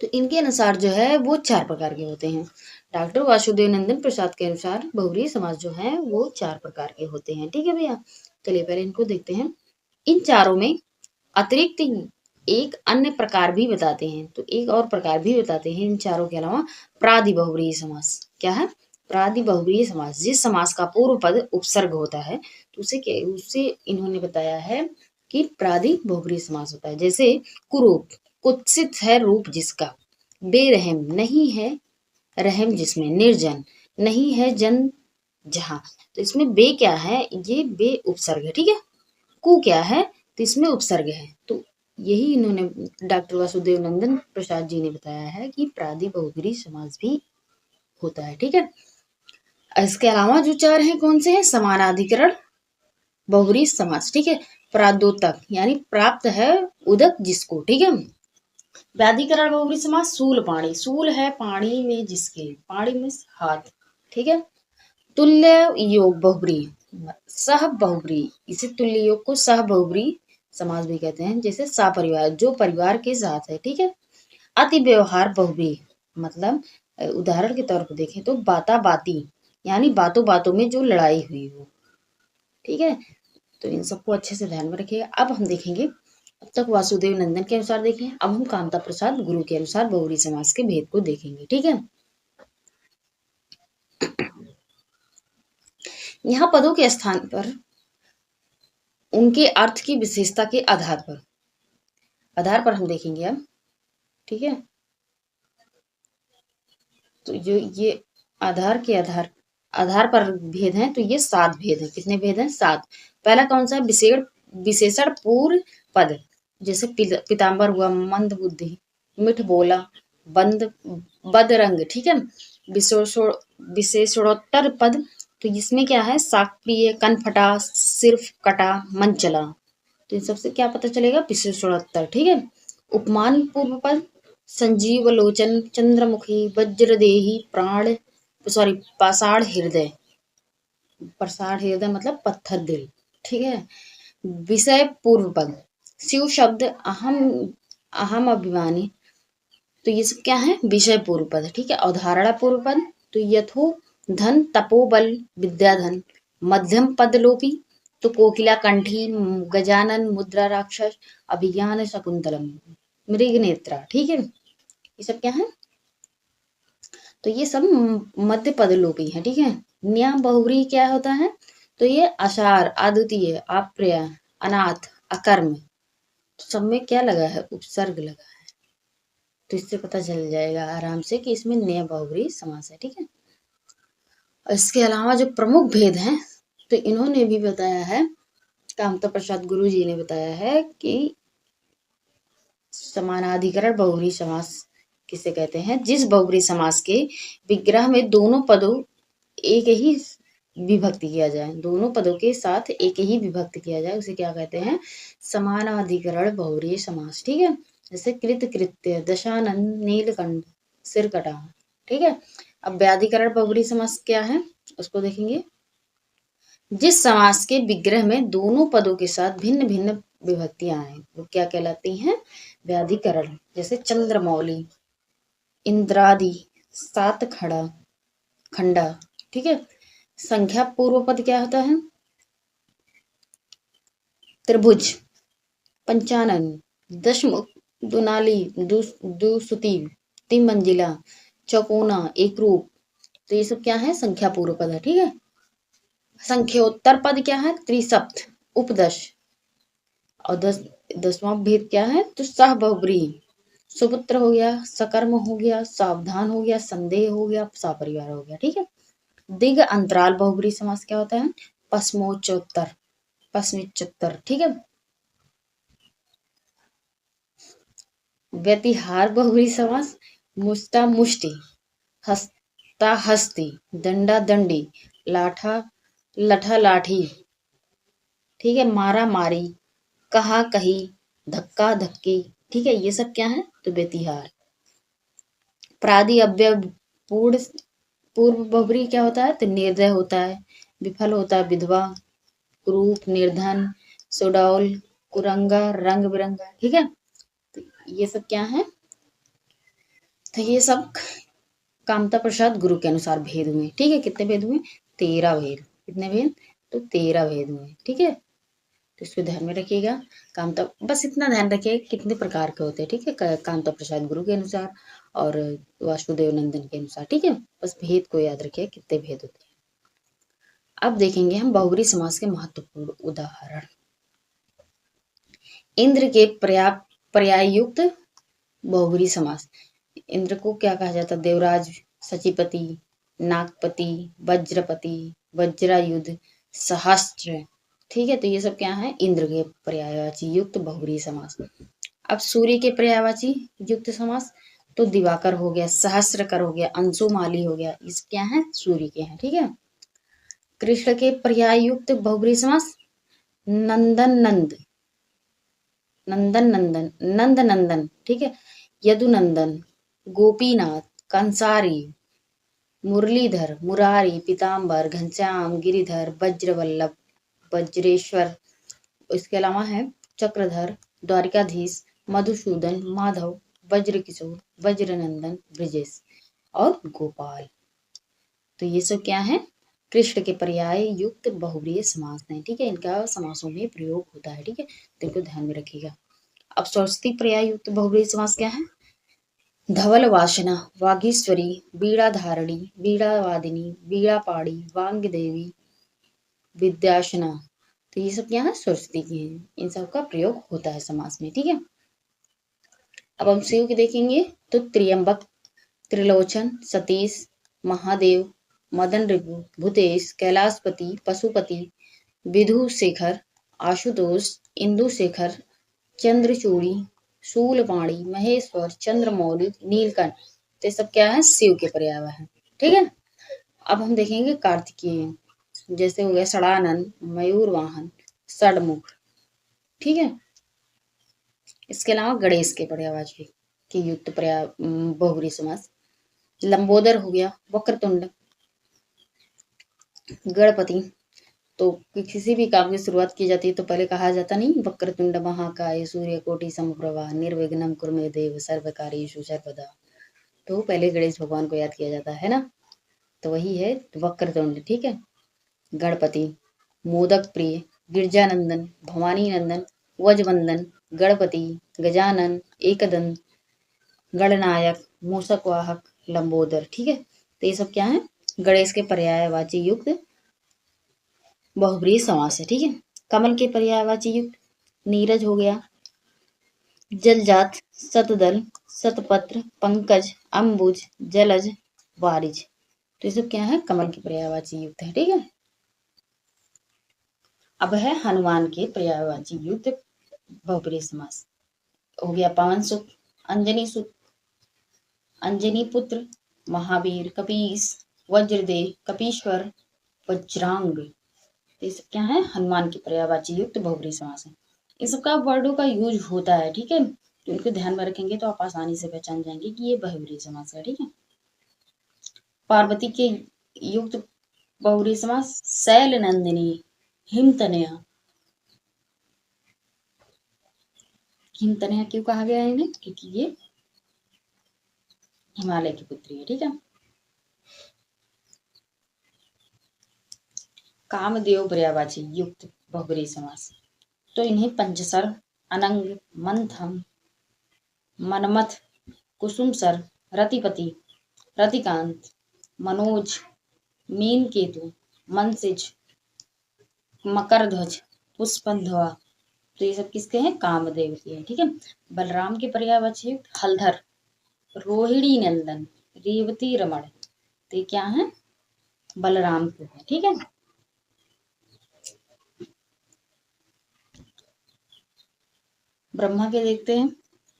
तो इनके अनुसार जो है वो 4 प्रकार के होते हैं। डॉक्टर वासुदेव नंदन प्रसाद के अनुसार बहुब्रीहि समास जो है वो 4 प्रकार के होते हैं। ठीक है भैया, चलिए पहले इनको देखते हैं। इन चारों में अतिरिक्त एक अन्य प्रकार भी बताते हैं, तो एक और प्रकार भी बताते हैं इन चारों के अलावा, प्रादि बहुब्रीहि समास। क्या है? प्रादि बहुब्रीहि समास, जिस समास का पूर्व पद उपसर्ग होता है, तो उससे इन्होंने बताया है कि प्रादि बहुब्रीहि समास होता है। जैसे कुरूप, कुत्सित है रूप जिसका, बेरहम, नहीं है रहम जिसमें, निर्जन, नहीं है जन जहां, तो इसमें बे क्या है, ये बे उपसर्ग है। ठीक है, कु क्या है, तो इसमें उपसर्ग है। तो यही इन्होंने डॉक्टर वासुदेव नंदन प्रसाद जी ने बताया है कि प्रादि बहुब्रीहि समास भी होता है। ठीक है, इसके अलावा जो 4 हैं कौन से हैं, समानाधिकरण बहुब्रीहि समास। ठीक है, प्रादोतक यानी प्राप्त है उदक जिसको। ठीक है, व्याधिकरण बहुब्रीहि समास, सूल पाणी, सूल है पाणी में जिसके, पाणी में हाथ। ठीक है, तुल्य योग बहुब्रीहि, सह बहुब्रीहि, इसे तुल्य योग को सह बहुब्रीहि समास भी कहते हैं। जैसे सा परिवार, जो परिवार के साथ है। ठीक है, अति व्यवहार बहुब्रीहि, मतलब उदाहरण के तौर पर देखें तो बाता बाती, यानी बातों बातों में जो लड़ाई हुई हो। ठीक है, तो इन सबको अच्छे से ध्यान में रखिएगा। अब हम देखेंगे, अब तक वासुदेव नंदन के अनुसार देखें, अब हम कामता प्रसाद गुरु के अनुसार बहुब्रीहि समास के भेद को देखेंगे। ठीक है, यहाँ पदों के स्थान पर उनके अर्थ की विशेषता के आधार पर हम देखेंगे अब। ठीक है, तो जो ये आधार के आधार पर भेद हैं, तो ये 7 भेद हैं। कितने भेद हैं? 7। पहला कौन सा है? विशेषण पूर्व पद, जैसे पीताम्बर हुआ, मंद बुद्धि, मिठ बोला, बंद बदरंग। ठीक है, विशेषणोत्तर पद, तो इसमें क्या है, साक्रिय, कनफटा, सिर्फ कटा, मन चला, तो इन सबसे क्या पता चलेगा, विशेषणोत्तर। ठीक है, उपमान पूर्व पद, संजीव लोचन, चंद्रमुखी, वज्रदेही, प्राण सॉरी पाषाण हृदय, प्रसाद हृदय मतलब पत्थर दिल। ठीक है, विषय पूर्व पद, शिव शब्द, अहम अहम अभिमानी, तो ये सब क्या है, विषय पूर्व पद। ठीक है, अवधारणा पूर्व पद, तो यथो धन तपोबल विद्याधन, मध्यम पद लोपी, तो कोकिला कंठी, गजानन, मुद्रा राक्षस, अभिज्ञान शकुंतलम, मृग नेत्रा। ठीक है, ये सब क्या है, तो ये सब मध्य पद लोपी है। ठीक है, न्याम बहुव्रीहि क्या होता है, तो ये असार, अद्वितीय, अप्रिय, अनाथ, अकर्म, तो सब में क्या लगा है, उपसर्ग लगा है। तो इससे पता चल जाएगा आराम से कि इसमें न्याय बहुव्रीहि समास है। ठीक है, इसके अलावा जो प्रमुख भेद हैं, तो इन्होंने भी बताया है, कामता प्रसाद गुरु जी ने बताया है कि समानाधिकरण बहुव्रीहि समास किसे कहते हैं, जिस बहुव्रीहि समास के विग्रह में दोनों पदों एक ही विभक्ति किया जाए, दोनों पदों के साथ एक ही विभक्ति किया जाए, उसे क्या कहते हैं, समानाधिकरण बहुव्रीहि समास। ठीक है, जैसे कृत कृत्य, दशानन, नीलकंठ, सिरकटा। ठीक है, अब व्याधिकरण बहुव्रीहि समास क्या है, उसको देखेंगे। जिस समास के विग्रह में दोनों पदों के साथ भिन्न भिन्न विभक्तियां आए, वो क्या कहलाती हैं, व्याधिकरण। जैसे चंद्रमौली, इंद्रादि, सात खड़ा, खंडा। ठीक है, संख्या पूर्व पद क्या होता है, त्रिभुज, पंचानन, दशमुख, दुनाली, दुसुती, तीन मंजिला, चौकोना, एक रूप, तो ये सब क्या है, संख्या पूर्व पद है। ठीक है, संख्योत्तर पद क्या है, त्रिसप्त, उपदश, और 10वां भेद क्या है, तो सह बहुव्रीहि, सुपुत्र हो गया, सकर्म हो गया, सावधान हो गया, संदेह हो गया, सपरिवार हो गया। ठीक है, दिग अंतराल बहुव्रीहि समास क्या होता है, पश्चिमोच्चोत्तर, पश्चिमोच्चोत्तर। ठीक है, व्यतिहार बहुव्रीहि समास, मुष्टा मुष्टि, हस्ता हस्ती, दंडा दंडी, लाठा लठा लाठी, ठीक है, मारा मारी, कहा कही, धक्का धक्की, ठीक है, ये सब क्या है तो व्यतिहार। प्रादि अव्यय पूर्ण पूर्व बहुव्रीहि क्या होता है तो निर्दय होता है, विफल होता है विधवा, क्रूप, निर्धन, सुडौल, कुरंगा, रंग बिरंगा, ठीक है। तो ये सब क्या है तो ये सब कामता प्रसाद गुरु के अनुसार भेद हुए, ठीक है। कितने भेद हुए 13 भेद। कितने भेद तो 13 भेद हुए, ठीक है। तो इसको ध्यान में रखिएगा। कामता बस इतना ध्यान रखिए कितने प्रकार के होते हैं, ठीक है। कामता प्रसाद गुरु के अनुसार और वासुदेव नंदन के अनुसार, ठीक है। बस भेद को याद रखिए कितने भेद होते हैं। अब देखेंगे हम बहुव्रीहि समास के महत्वपूर्ण उदाहरण। इंद्र के पर्याय युक्त बहुव्रीहि समास। इंद्र को क्या कहा जाता है देवराज, सचिपति, नागपति, वज्रपति, वज्रायुध, सहस्त्र, ठीक है। तो ये सब क्या है इंद्र के पर्यायवाची युक्त बहुव्रीहि समास। अब सूर्य के पर्यायवाची युक्त समास तो दिवाकर हो गया, सहस्त्रकर हो गया, अंशुमाली हो गया, इस क्या है सूर्य के हैं, ठीक है। कृष्ण के पर्याय युक्त बहुव्रीहि समास नंदन नंद, नंदन नंदन, नंद नंदन, ठीक है, यदुनंदन, गोपीनाथ, कंसारी, मुरलीधर, मुरारी, पीताम्बर, घनश्याम, गिरिधर, वज्रवल्लभ, वज्रेश्वर, इसके अलावा है चक्रधर, द्वारिकाधीश, मधुसूदन, माधव, वज्रकिशोर, वज्रनंदन, ब्रजेश और गोपाल। तो ये सब क्या है कृष्ण के पर्याय युक्त बहुव्रीहि समास हैं, ठीक है। इनका समासों में प्रयोग होता है, ठीक है। तो इनको ध्यान में रखिएगा। अब सरस्वती पर्याय युक्त बहुव्रीहि समास क्या है धवल वासना, वागीश्वरी, वीणा धारणी, वीणा वादिनी, वीणा पाड़ी, वांग देवी, विद्याशना। तो ये सब क्या है सरस्वती की हैं, इन सब का प्रयोग होता है समास में, ठीक है। अब हम शिव की देखेंगे तो त्र्यंबक, त्रिलोचन, सतीश, महादेव, मदन रिपु, भूतेश, कैलाशपति, पशुपति, विधुशेखर, आशुतोष, इंदुशेखर, चंद्रचूड़ी, शूलपाणी, महेश्वर, चंद्रमौली, नीलकंठ। तो ये सब क्या है शिव के पर्याय है, ठीक है। अब हम देखेंगे कार्तिकेय, जैसे हो गया षडानन, मयूर वाहन, षडमुख, ठीक है। इसके अलावा गणेश के पर्यायवाची के युक्त बहुव्रीहि समास लंबोदर हो गया, वक्रतुंड, गणपति। तो किसी भी काम की शुरुआत की जाती है तो पहले कहा जाता नहीं वक्रतुंड महाकाय सूर्यकोटि समप्रभा निर्विघ्नं कुरु मे देव सर्वकार्येषु सर्वदा। तो पहले गणेश भगवान को याद किया जाता है ना, तो वही है वक्रतुंड, ठीक है। गणपति, मोदक प्रिय, गिरजानंदन, भवानी नंदन, वजवंदन, गणपति, गजानन, एकदंत, गणनायक, मूषक वाहक, लंबोदर, ठीक है। तो ये सब क्या है गणेश के पर्यायवाची युक्त बहुव्रीहि समास है, ठीक है। कमल के पर्यायवाची युक्त नीरज हो गया, जलजात, शतदल, शतपत्र, पंकज, अंबुज, जलज, वारिज। तो ये सब क्या है कमल के पर्यायवाची युक्त है, ठीक है। अब है हनुमान के पर्यायवाची युक्त बहुव्रीहि समास। हो गया पवन सुत, अंजनी सुत, अंजनी पुत्र, महावीर, कपीस, वज्रदेह, कपीश्वर, वज्रांग। ये सब क्या है हनुमान के पर्यायवाची युक्त बहुव्रीहि समास है। इन सबका वर्डों का यूज होता है, ठीक है। तो इनको ध्यान में रखेंगे तो आप आसानी से पहचान जाएंगे कि ये बहुव्रीहि समास है, ठीक है। पार्वती के युक्त बहुव्रीहि समास शैल नंदिनी, हिमतनया। हिमतनया क्यों कहा गया है इन्हें क्योंकि ये हिमालय की पुत्री है, ठीक है। कामदेव पर्यायवाची युक्त बहुव्रीहि समास तो इन्हें पंचसर, अनंग, मंथम, मनमथ, कुसुमसर, रतिपति, रतिकांत, मनोज, मीन केतु, मनसिज, मकरध्वज, पुष्पध्वा। तो ये सब किसके हैं कामदेव के हैं, ठीक है। बलराम के पर्यायवाची युक्त हलधर, रोहिणी नंदन, रेवती रमण। तो ये क्या है बलराम के हैं, ठीक है। ब्रह्मा के देखते हैं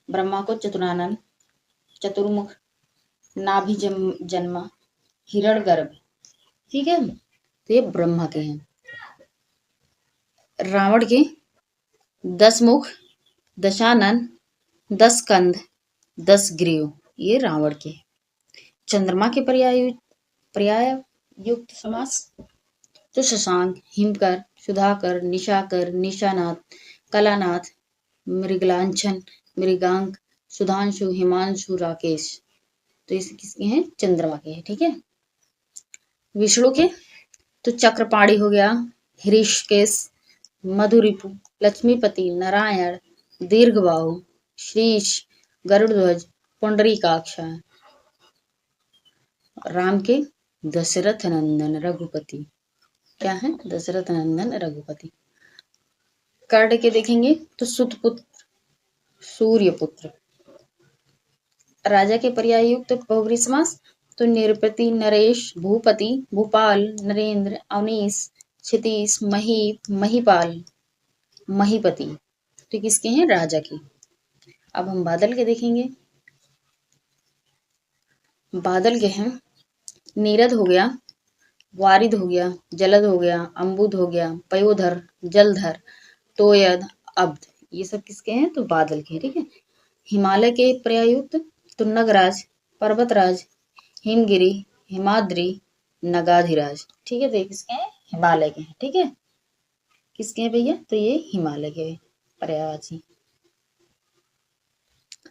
ब्रह्मा को चतुरानन, चतुर्मुख, नाभि जन्मा, हिरण गर्भ। ठीक है, तो ये ब्रह्मा के हैं। रावण के 10 मुख, दशानन, 10 कंध, 10 ग्रीव, ये रावण के। चंद्रमा के पर्याय युक्त समास तो शशांक, हिमकर, सुधाकर, निशाकर, निशानाथ, कलानाथ, मृगलांछन, मृगांक, सुधांशु, हिमांशु, राकेश। तो ये किसके हैं? चंद्रमा के हैं। ठीक है, विष्णु के तो चक्रपाणी हो गया, हृषिकेश, मधुरिपु, लक्ष्मीपति, नारायण, दीर्घबाहु, श्रीश, गरुड़ध्वज, पुंडरीकाक्ष। राम के दशरथ नंदन रघुपति। क्या है? दशरथ नंदन रघुपति। कर्ण के देखेंगे तो सुतपुत्र, सूर्यपुत्र। राजा के पर्याय युक्त बहुब्रीहि समास तो निरपति, नरेश, भूपति, भूपाल, नरेंद्र, अवनीश, क्षितिश, महीप, महीपाल, महीपति। तो किसके हैं? राजा के। अब हम बादल के देखेंगे। बादल के हैं नीरद हो गया, वारिद हो गया, जलद हो गया, अम्बुद हो गया, पयोधर, जलधर, तोयद, अब्द। ये सब किसके हैं? तो बादल के। ठीक है, हिमालय के पर्यायुक्त तो नगराज, पर्वतराज, हिमगिरी, हिमाद्री, नगाधिराज। ठीक है, तो ये किसके हैं? हिमालय के हैं। ठीक है, किसके हैं भैया? तो ये हिमालय के पर्यायवाची।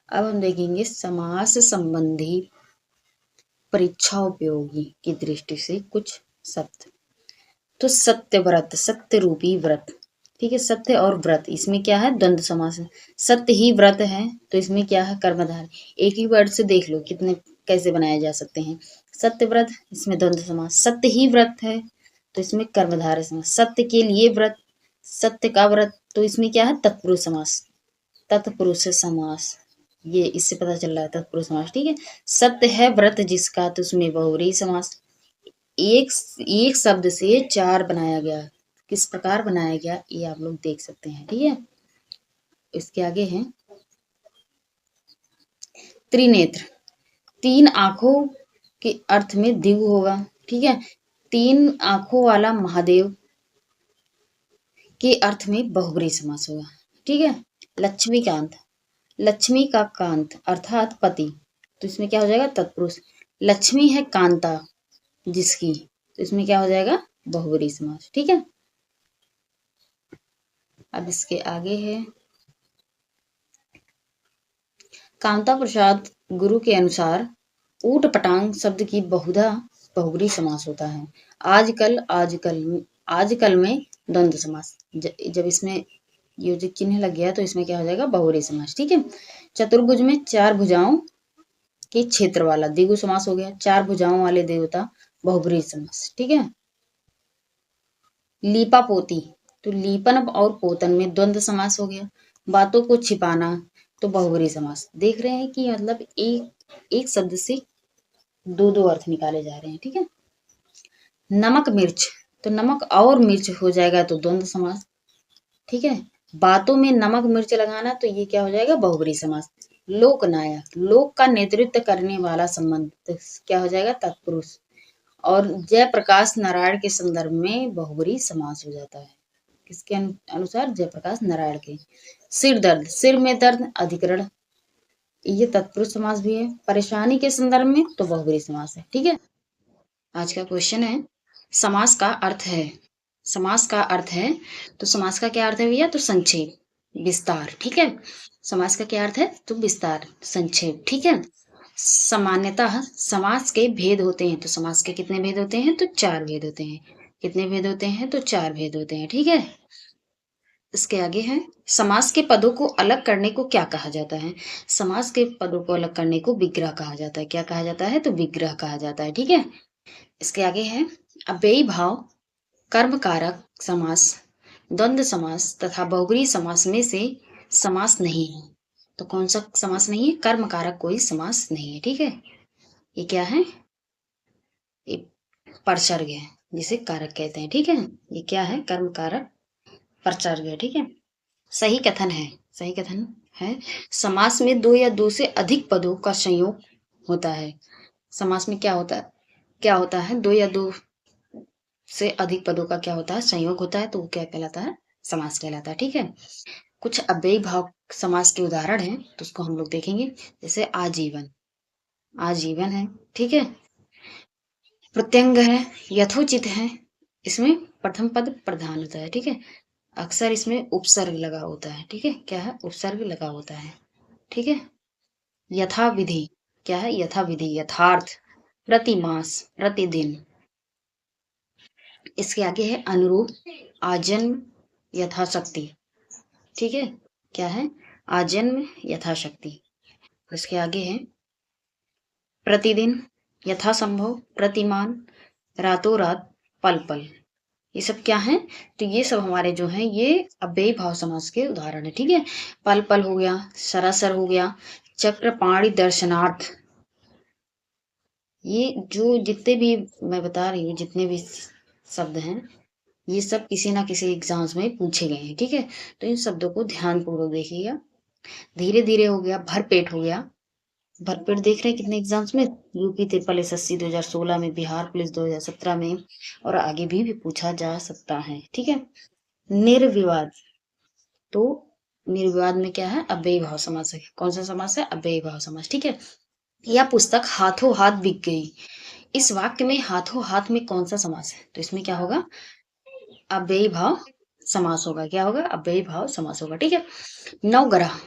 अब हम देखेंगे समास संबंधी परीक्षा उपयोगी की दृष्टि से कुछ शब्द। तो सत्य व्रत, सत्य रूपी व्रत। ठीक है, सत्य और व्रत, इसमें क्या है? द्वंद्व समास है। सत्य ही व्रत है तो इसमें क्या है? कर्मधारय। एक ही वर्ड से देख लो कितने कैसे बनाए जा सकते हैं। सत्य व्रत, इसमें द्वंद्व समास। सत्य ही व्रत है तो इसमें कर्मधारय समास। सत्य के लिए व्रत, सत्य का व्रत, तो इसमें क्या है? तत्पुरुष समास। तत्पुरुष समास, ये इससे पता चल रहा है तत्पुरुष समास। ठीक है, सत्य है व्रत जिसका, तो उसमें बहुव्रीहि समास। एक एक शब्द से 4 बनाया गया। किस प्रकार बनाया गया ये आप लोग देख सकते हैं। ठीक है, इसके आगे है त्रिनेत्र। 3 आंखों के अर्थ में दिव्य होगा। ठीक है, 3 आंखों वाला महादेव के अर्थ में बहुब्रीहि समास होगा। ठीक है, लक्ष्मीकांत, लक्ष्मी का कांत अर्थात पति, तो इसमें क्या हो जाएगा? तत्पुरुष। लक्ष्मी है कांता जिसकी, तो इसमें क्या हो जाएगा? बहुब्रीहि समास। ठीक है, अब इसके आगे है कांता प्रसाद गुरु के अनुसार ऊट पटांग शब्द की बहुधा बहुब्रीहि समास होता है। आजकल, आजकल, आजकल में द्वंद्व समास। जब इसमें योजित चिन्ह लग गया तो इसमें क्या हो जाएगा? बहुब्रीहि समास। ठीक है, चतुर्भुज में 4 भुजाओं के क्षेत्र वाला द्विगु समास हो गया। 4 भुजाओं वाले देवता, बहुब्रीहि समास। ठीक है, लीपा पोती तो लीपन और पोतन में द्वंद्व समास हो गया। बातों को छिपाना तो बहुब्रीहि समास। देख रहे हैं कि मतलब एक शब्द से दो दो अर्थ निकाले जा रहे हैं। ठीक है, नमक मिर्च तो नमक और मिर्च हो जाएगा तो द्वंद्व समास। ठीक है, बातों में नमक मिर्च लगाना तो ये क्या हो जाएगा? बहुब्रीहि समास। लोकनायक, लोक का नेतृत्व करने वाला संबंध, तो क्या हो जाएगा? तत्पुरुष। और जयप्रकाश नारायण के संदर्भ में बहुब्रीहि समास हो जाता है। किसके अनुसार? जयप्रकाश नारायण के। सिर दर्द, सिर में दर्द, अधिकरण, ये तत्पुरुष समास भी है। परेशानी के संदर्भ में तो बहुब्रीहि समास है। ठीक है, आज का क्वेश्चन है समास का अर्थ है। समास का अर्थ है तो समास का क्या अर्थ है भैया? तो संक्षेप, विस्तार। ठीक है, समास का क्या अर्थ है? तो विस्तार, संक्षेप। ठीक है, सामान्यतः समास के भेद होते हैं। तो समास के कितने भेद होते हैं? तो 4 भेद होते हैं। कितने भेद होते हैं? तो 4 भेद होते हैं। ठीक है, इसके आगे है समास के पदों को अलग करने को क्या कहा जाता है? समास के पदों को अलग करने को विग्रह कहा जाता है। क्या कहा जाता है? तो विग्रह कहा जाता है। ठीक है, इसके आगे है अव्ययी भाव, कर्म कारक समास, द्वंद्व समास तथा बहुब्रीहि समास में से समास नहीं है। तो कौन सा समास नहीं है? कर्म कारक कोई समास नहीं है। ठीक है, ये क्या है? ये परसर्ग है जिसे कारक कहते हैं। ठीक है, ये क्या है? कर्म कारक परसर्ग है। ठीक है, सही कथन है, सही कथन है। समास में दो या दो से अधिक पदों का संयोग होता है। समास में क्या होता है, क्या होता है, दो या दो से अधिक पदों का क्या होता है, संयोग होता है, तो वो क्या कहलाता है, समास कहलाता है। ठीक है। कुछ अव्ययी भाव समास के उदाहरण हैं, तो उसको हम लोग देखेंगे। जैसे आजीवन, आजीवन है, ठीक है। प्रत्यंग है, यथोचित है, इसमें प्रथम पद प्रधान होता है, ठीक है। अक्सर इसमें उपसर्ग लगा होता है, ठीक है। क्या है, उपसर्ग लगा होता है, ठीक है। यथा विधि, क्या है, यथा विधि, यथार्थ, प्रतिमास, प्रतिदिन। इसके आगे है अनुरूप, आजन्म, यथाशक्ति, ठीक है। क्या है, आजन्म, यथाशक्ति। इसके आगे है प्रतिदिन, यथासंभव, प्रतिमान, रातों रात, पल पल। ये सब क्या है, तो ये सब हमारे जो है ये अव्ययी भाव समास के उदाहरण है, ठीक है। पल पल हो गया, सरासर हो गया, चक्रपाणि दर्शनार्थ। ये जो जितने भी मैं बता रही हूँ, जितने भी शब्द हैं, ये सब किसी ना किसी एग्जाम्स में पूछे गए हैं, ठीक है। तो इन शब्दों को ध्यान पूर्वक देखिएगा। धीरे धीरे हो गया, भरपेट हो गया। भरपेट देख रहे हैं कितने एग्जाम्स में, यूपी त्रिपल एसएससी 2016 में, बिहार पुलिस 2017 में, और आगे भी पूछा जा सकता है, ठीक है। निर्विवाद, तो निर्विवाद में क्या है, अव्ययी भाव समास है। कौन सा समास है, अव्ययी भाव समास, ठीक है। यह पुस्तक हाथों हाथ बिक गई। इस वाक्य में हाथों हाथ में कौन सा समास है, तो इसमें क्या होगा, अव्ययी भाव समास होगा। क्या होगा, अव्ययी भाव समास होगा, ठीक है। नवग्रह,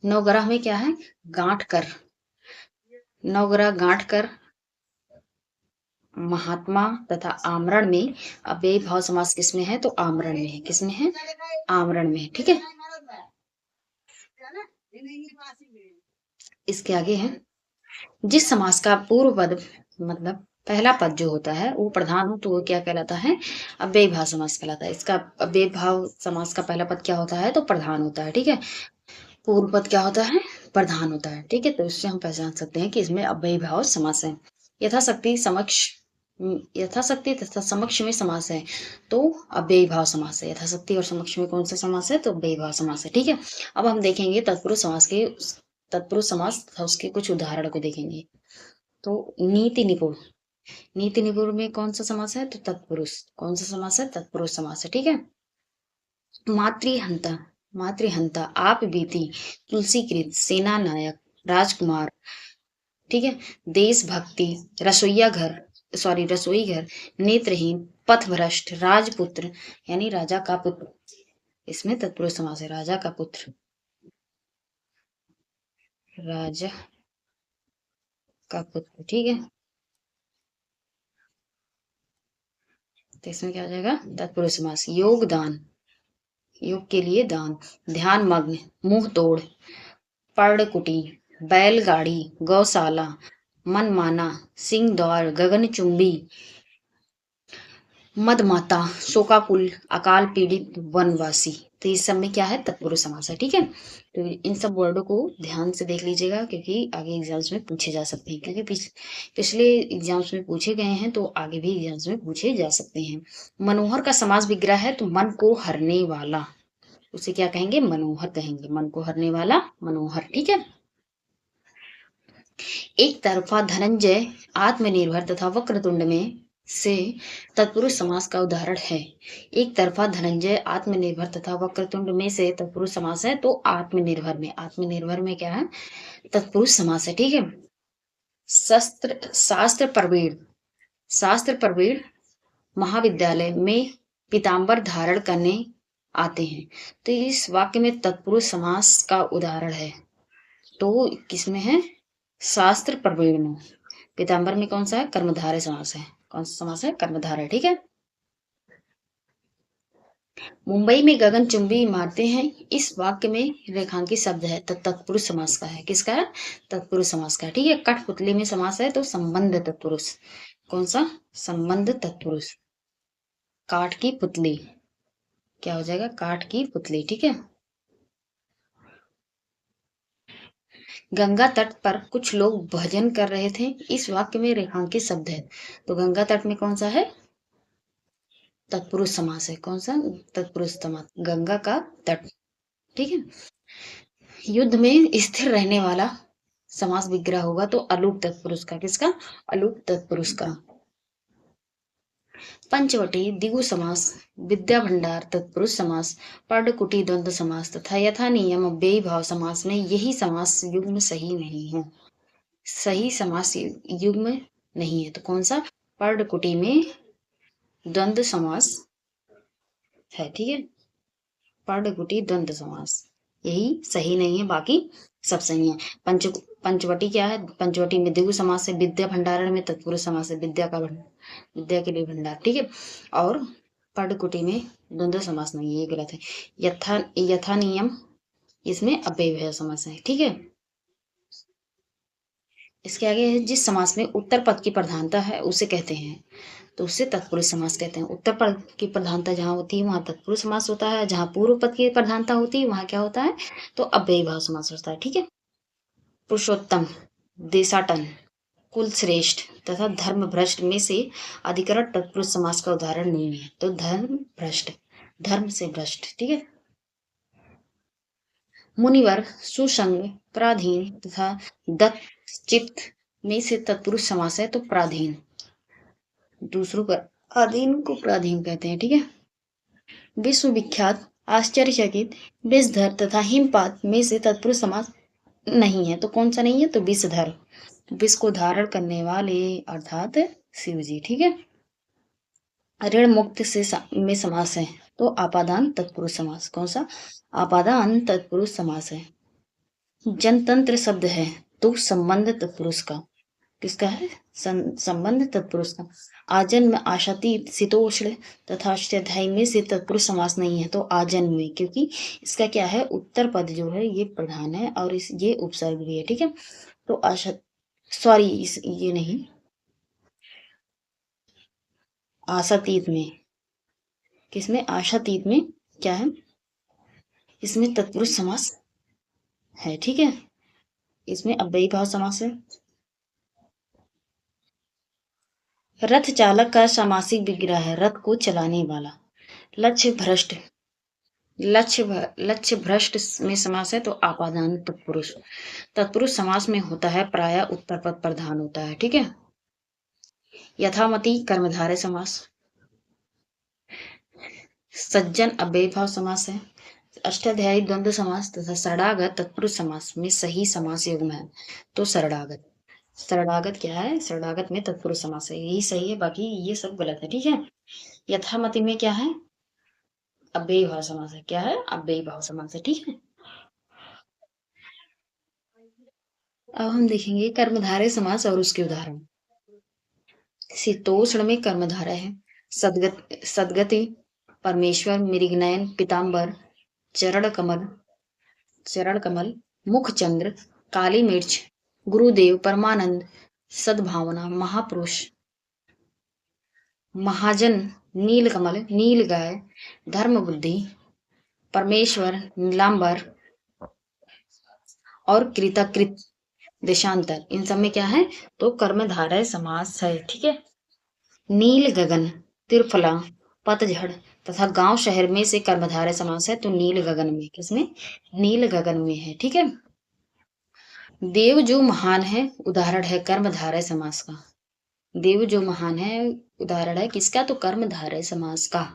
नवग्रह में क्या है, गांठ कर, नवग्रह गांठ कर, महात्मा तथा आमरण में अव्ययी भाव समास किसमें है, तो आमरण में है। किसमें है, आमरण में है, ठीक है। इसके आगे है, जिस समास का पूर्व पद मतलब पहला पद जो होता है वो प्रधान हो, तो वो क्या कहलाता है, अव्ययी भाव समास कहलाता है। इसका अव्ययी भाव समास का पहला पद क्या होता है, तो प्रधान होता है, ठीक है। पूर्व पद क्या होता है, प्रधान होता है, ठीक है। तो इससे हम पहचान सकते हैं कि इसमें अव्ययी भाव समास है। यथाशक्ति समक्ष, यथाशक्ति तथा समक्ष में समास है, तो अव्ययी भाव समास है। यथाशक्ति और समक्ष में कौन सा समास है, तो अव्ययी भाव समास है, ठीक है। अब हम देखेंगे तत्पुरुष समास के, तत्पुरुष समास तथा उसके कुछ उदाहरण को देखेंगे। तो नीति निपुण, नीति निपुण में कौन सा समास है, तो तत्पुरुष। कौन सा समास है, तत्पुरुष समास है, ठीक है। मातृहंता, मातृहंता, आप बीती, तुलसीकृत, सेना नायक, राजकुमार, ठीक है। देशभक्ति, रसोईया घर, सॉरी रसोई घर, नेत्रहीन, पथभ्रष्ट, राजपुत्र यानी राजा का पुत्र। इसमें तत्पुरुष समास है, राजा का पुत्र, राजा का पुत्र, ठीक है। तो इसमें क्या हो जाएगा, तत्पुरुष समास। योगदान, योग के लिए दान, ध्यान मग्न, मुंह तोड़, पर्णकुटी, बैलगाड़ी, गौशाला, मनमाना, सिंह द्वार, गगनचुंबी, मदमाता, शोकाकुल, अकाल पीड़ित, वनवासी। तो इस सब में क्या है, तत्पुरुष समास है, ठीक है। तो इन सब वर्डों को ध्यान से देख लीजिएगा, क्योंकि आगे एग्जाम्स में पूछे जा सकते हैं, क्योंकि पिछले एग्जाम्स में पूछे गए हैं, तो आगे भी एग्जाम्स में पूछे जा सकते हैं। मनोहर का समास विग्रह है, तो मन को हरने वाला, उसे क्या कहेंगे, मनोहर कहेंगे। मन को हरने वाला मनोहर, ठीक है। एक तरफा धनंजय, आत्मनिर्भर तथा वक्रतुंड में से तत्पुरुष समास का उदाहरण है। एक तरफा धनंजय, आत्मनिर्भर तथा वक्रतुंड में से तत्पुरुष समास है, तो आत्मनिर्भर में, आत्मनिर्भर में क्या है, तत्पुरुष समास है, ठीक है। शस्त्र, शास्त्र प्रवीण, शास्त्र प्रवीण महाविद्यालय में पीताम्बर धारण करने आते हैं। तो इस वाक्य में तत्पुरुष समास का उदाहरण है, तो किसमें है, शास्त्र प्रवीण में। पीताम्बर में कौन सा है, कर्मधारय समास है। कौन सा समास है, कर्मधारय, ठीक है। मुंबई में गगनचुंबी इमारतें हैं, इस वाक्य में रेखांकित शब्द है, तो तत्पुरुष समास का है। किसका है, तत्पुरुष समास का है, ठीक है। कठपुतली में समास है, तो संबंध तत्पुरुष। कौन सा, संबंध तत्पुरुष। काठ की पुतली, क्या हो जाएगा, काठ की पुतली, ठीक है। गंगा तट पर कुछ लोग भजन कर रहे थे, इस वाक्य में रेखांकित शब्द है, तो गंगा तट में कौन सा है, तत्पुरुष समास है। कौन सा, तत्पुरुष समास, गंगा का तट। ठीक है। युद्ध में स्थिर रहने वाला समास विग्रह होगा तो अलूप तत्पुरुष का, किसका? अलूप तत्पुरुष का। पंचवटी द्विगु समास, विद्या भंडार तत्पुरुष समास, पर्णकुटी द्वंद्व समास तथा यथा नियम व्ययी भाव समास में यही समास युग्म सही नहीं है। सही समास युग्म नहीं है तो कौन सा? पर्णकुटी में द्वंद्व समास है, ठीक है। पर्णकुटी द्वंद्व समास यही सही नहीं है, बाकी सब सही है। पंचवटी क्या है? पंचवटी में द्विगु समास है, विद्या भंडारण में तत्पुरुष समास है, विद्या के लिए भंडार, ठीक है। और पर्णकुटी में द्वंद्व समास नहीं है, ये गलत है। यथा नियम इसमें अव्ययभाव समास है, ठीक है। इसके आगे है जिस समास में उत्तर पद की प्रधानता है उसे कहते हैं, तो उसे तत्पुरुष समास कहते हैं। उत्तर पद की प्रधानता जहाँ होती है वहां तत्पुरुष समास होता है, जहाँ पूर्व पद की प्रधानता होती है वहां क्या होता है? तो अव्ययभाव समास होता है, ठीक है। पुरुषोत्तम, देशाटन, कुल श्रेष्ठ तथा धर्म भ्रष्ट में से अधिकरण तत्पुरुष समास का उदाहरण नहीं है, तो धर्म भ्रष्ट, धर्म से भ्रष्ट, ठीक है। मुनिवर, सुसंग, प्राधीन तथा दत्त चित्त में से तत्पुरुष समास है तो प्राधीन, दूसरों पर अधीन को प्राधीन कहते हैं, ठीक है। विश्वविख्यात, आश्चर्यचकित, विषधर तथा हिमपात में से तत्पुरुष समास नहीं है, तो कौन सा नहीं है? तो विषधर, विष को धारण करने वाले अर्थात शिव जी, ठीक है। ऋण मुक्त से में समास है तो आपादान तत्पुरुष समास, कौन सा? आपादान तत्पुरुष समास है। जनतंत्र शब्द है तो संबंध तत्पुरुष का, किसका है? संबंध तत्पुरुष का। आजन्म, आशातीत, शीतोष्ण तथा अष्टाध्यायी में से तत्पुरुष समास नहीं है तो आजन्म में, क्योंकि इसका क्या है? उत्तर पद जो है ये प्रधान है और ये उपसर्ग भी है, ठीक है। तो आशा, सॉरी ये नहीं, आशातीत में, किसमें? आशातीत में क्या है? इसमें तत्पुरुष समास है, ठीक है। इसमें अव्ययीभाव समास है। रथ चालक का सामासिक विग्रह है रथ को चलाने वाला। लक्ष्य भ्रष्ट, लक्ष्य भ्रष्ट में समास है तो आपादान तत्पुरुष। तत्पुरुष समास में होता है प्रायः उत्तर पद प्रधान होता है, ठीक है। यथामति कर्मधारय समास। सज्जन अव्ययीभाव समास है। अष्टाध्यायी द्वंद्व समास तथा शरणागत तत्पुरुष समास में सही समास युग्म है तो शरणागत। शरणागत क्या है? शरणागत में तत्पुरुष समास है, यही सही है, बाकी ये सब गलत है, ठीक है। यथामति में क्या है? अव्ययीभाव समास है, क्या है? अव्ययीभाव समास है, ठीक है। अब हम देखेंगे कर्मधारय समास और उसके उदाहरण। शीतोष्ण में कर्मधारय है। सदगति, परमेश्वर, मृगनयन, पीताम्बर, चरण कमल, मुखचंद्र, काली मिर्च, गुरुदेव, परमानंद, सद्भावना, महापुरुष, महाजन, नीलकमल, नील गाय, धर्म बुद्धि, परमेश्वर, नीलांबर और कृतकृत, देशांतर, इन सब में क्या है? तो कर्मधारय समास है, ठीक है। नील गगन, त्रिफला, पतझड़ तथा गांव शहर में से कर्मधारय समास है तो नील गगन में, किसमें? नील गगन में है, ठीक है। देव जो महान है उदाहरण है कर्मधारय समास का। देव जो महान है उदाहरण है किसका? तो कर्मधारय समास का।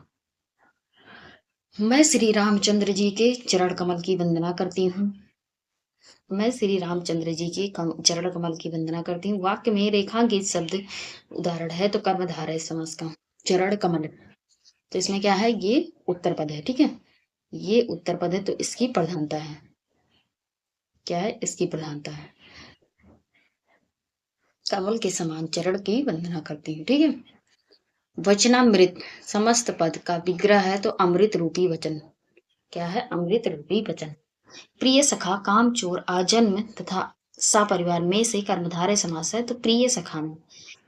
मैं श्री रामचंद्र जी के चरण कमल की वंदना करती हूँ। मैं श्री रामचंद्र जी के चरण कमल की वंदना करती हूँ। वाक्य में रेखांकित शब्द उदाहरण है तो कर्मधारय समास का। चरण कमल, तो इसमें क्या है? ये उत्तर पद है, ठीक है। ये उत्तर पद है तो इसकी प्रधानता है, क्या है? इसकी प्रधानता है। कमल के समान चरण की वंदना करती हूँ, ठीक है। वचनामृत समस्त पद का विग्रह है तो अमृत रूपी वचन, क्या है? अमृत रूपी वचन। प्रिय सखा, काम चोर, आजन्म तथा सा परिवार में से कर्मधारय समास है तो प्रिय सखा में,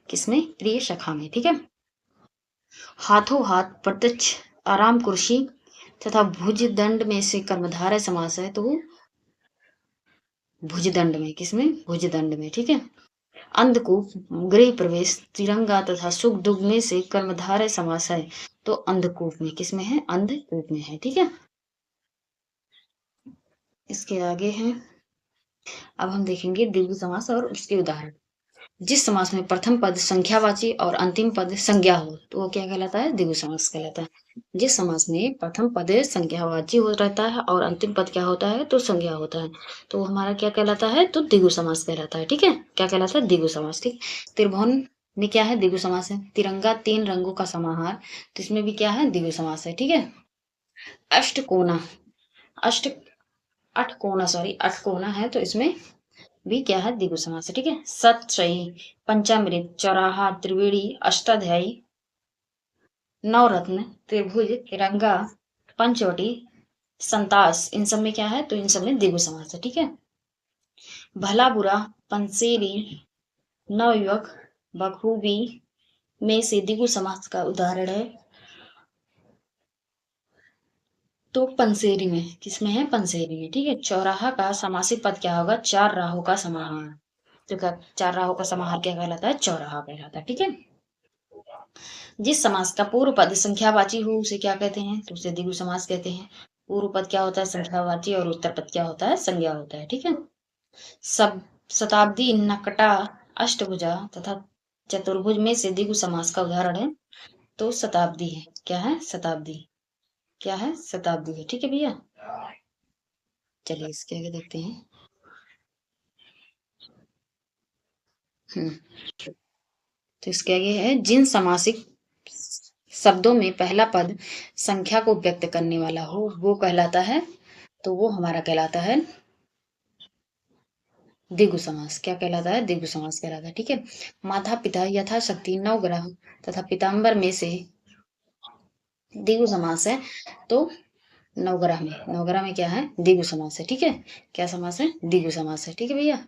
किसमें? प्रिय सखा में, ठीक है। हाथों हाथ, प्रत्यक्ष, आराम कुर्सी तथा भुज दंड में से कर्मधारय समास है तो भुजदंड में, किसमें? भुजदंड में, ठीक है। अंधकूप, गृह प्रवेश, तिरंगा तथा सुख दुख में से कर्मधारय समास है तो अंधकूप में, किसमें है? अंधकूप में है, ठीक है। इसके आगे है, अब हम देखेंगे द्विगु समास और उसके उदाहरण। जिस समास में प्रथम पद संख्यावाची और अंतिम पद संज्ञा हो तो वो क्या कहलाता है? द्विगु समास कहलाता है। जिस समास में प्रथम पद संख्यावाची हो रहता है और अंतिम पद क्या होता है? तो संज्ञा होता है, तो हमारा क्या कहलाता है? तो द्विगु समास कहलाता है। ठीक है, क्या कहलाता है? द्विगु समास। ठीक, त्रिभुवन में क्या है? द्विगु समास है। तिरंगा तीन रंगों का समाहार, तो इसमें भी क्या है? द्विगु समास है। ठीक है, अष्टकोना, अष्ट अठकोना, सॉरी अठकोना है, तो इसमें भी क्या है? द्विगु समास है। ठीक है, सतशयी, पंचामृत, चौराहा, त्रिवेणी, अष्टाध्यायी, नवरत्न, त्रिभुज, तिरंगा, पंचवटी, संतास, इन सब में क्या है? तो इन सब में द्विगु समास है। ठीक है, भला बुरा, पंसेरी, नवयुवक, बखूबी में से द्विगु समास का उदाहरण है तो पंसेरी में, किसमें है? पंसेरी में। ठीक है, चौराहा का समासिक पद क्या होगा? चार राहों का समाहार, तो क्या चार राहों का समाहार क्या कहलाता है? चौराहा कहलाता है। ठीक है, जिस समास का पूर्व पद संख्यावाची हो उसे क्या कहते हैं? तो उसे द्विगु समास कहते हैं। पूर्व पद क्या होता है? संख्यावाची, और उत्तर पद क्या होता है? संज्ञा होता है। ठीक है, सब शताब्दी, नकटा, अष्टभुजा तथा चतुर्भुज में से द्विगु समास का उदाहरण है तो शताब्दी है। क्या है? शताब्दी, क्या है? शताब्दी है। ठीक है भैया, चलिए इसके आगे देखते हैं। हम्म, तो इसके आगे है, जिन समासिक शब्दों में पहला पद संख्या को व्यक्त करने वाला हो वो कहलाता है, तो वो हमारा कहलाता है द्विगु समास। क्या कहलाता है? द्विगु समास कहलाता है। ठीक है, माता पिता, यथाशक्ति, नवग्रह तथा पीताम्बर में से द्विगु समास है तो नवग्रह में, नवग्रह में क्या है? द्विगु समास है। ठीक है, क्या समास है? द्विगु समास है। ठीक है भैया,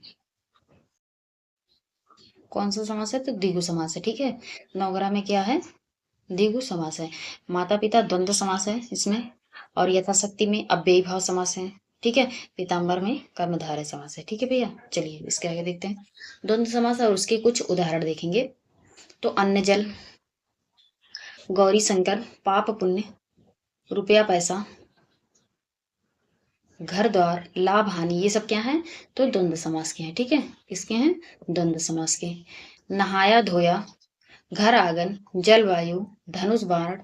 कौन सा समास है? तो द्विगु समास है। ठीक है, नवग्रह में क्या है? द्विगु समास है। माता पिता द्वंद्व समास है इसमें, और यथाशक्ति में अव्ययी भाव समास है। ठीक है, पीताम्बर में कर्मधारय समास है। ठीक है भैया, चलिए इसके आगे देखते हैं द्वंद्व समास और उसके कुछ उदाहरण देखेंगे। तो अन्न जल, गौरी शंकर, पाप पुण्य, रुपया पैसा, घर द्वार, लाभ हानि, ये सब क्या है? तो द्वंद्व समास के हैं। ठीक है, किसके हैं? द्वंद्व समास के। नहाया धोया, घर आंगन, जलवायु, धनुष बाण,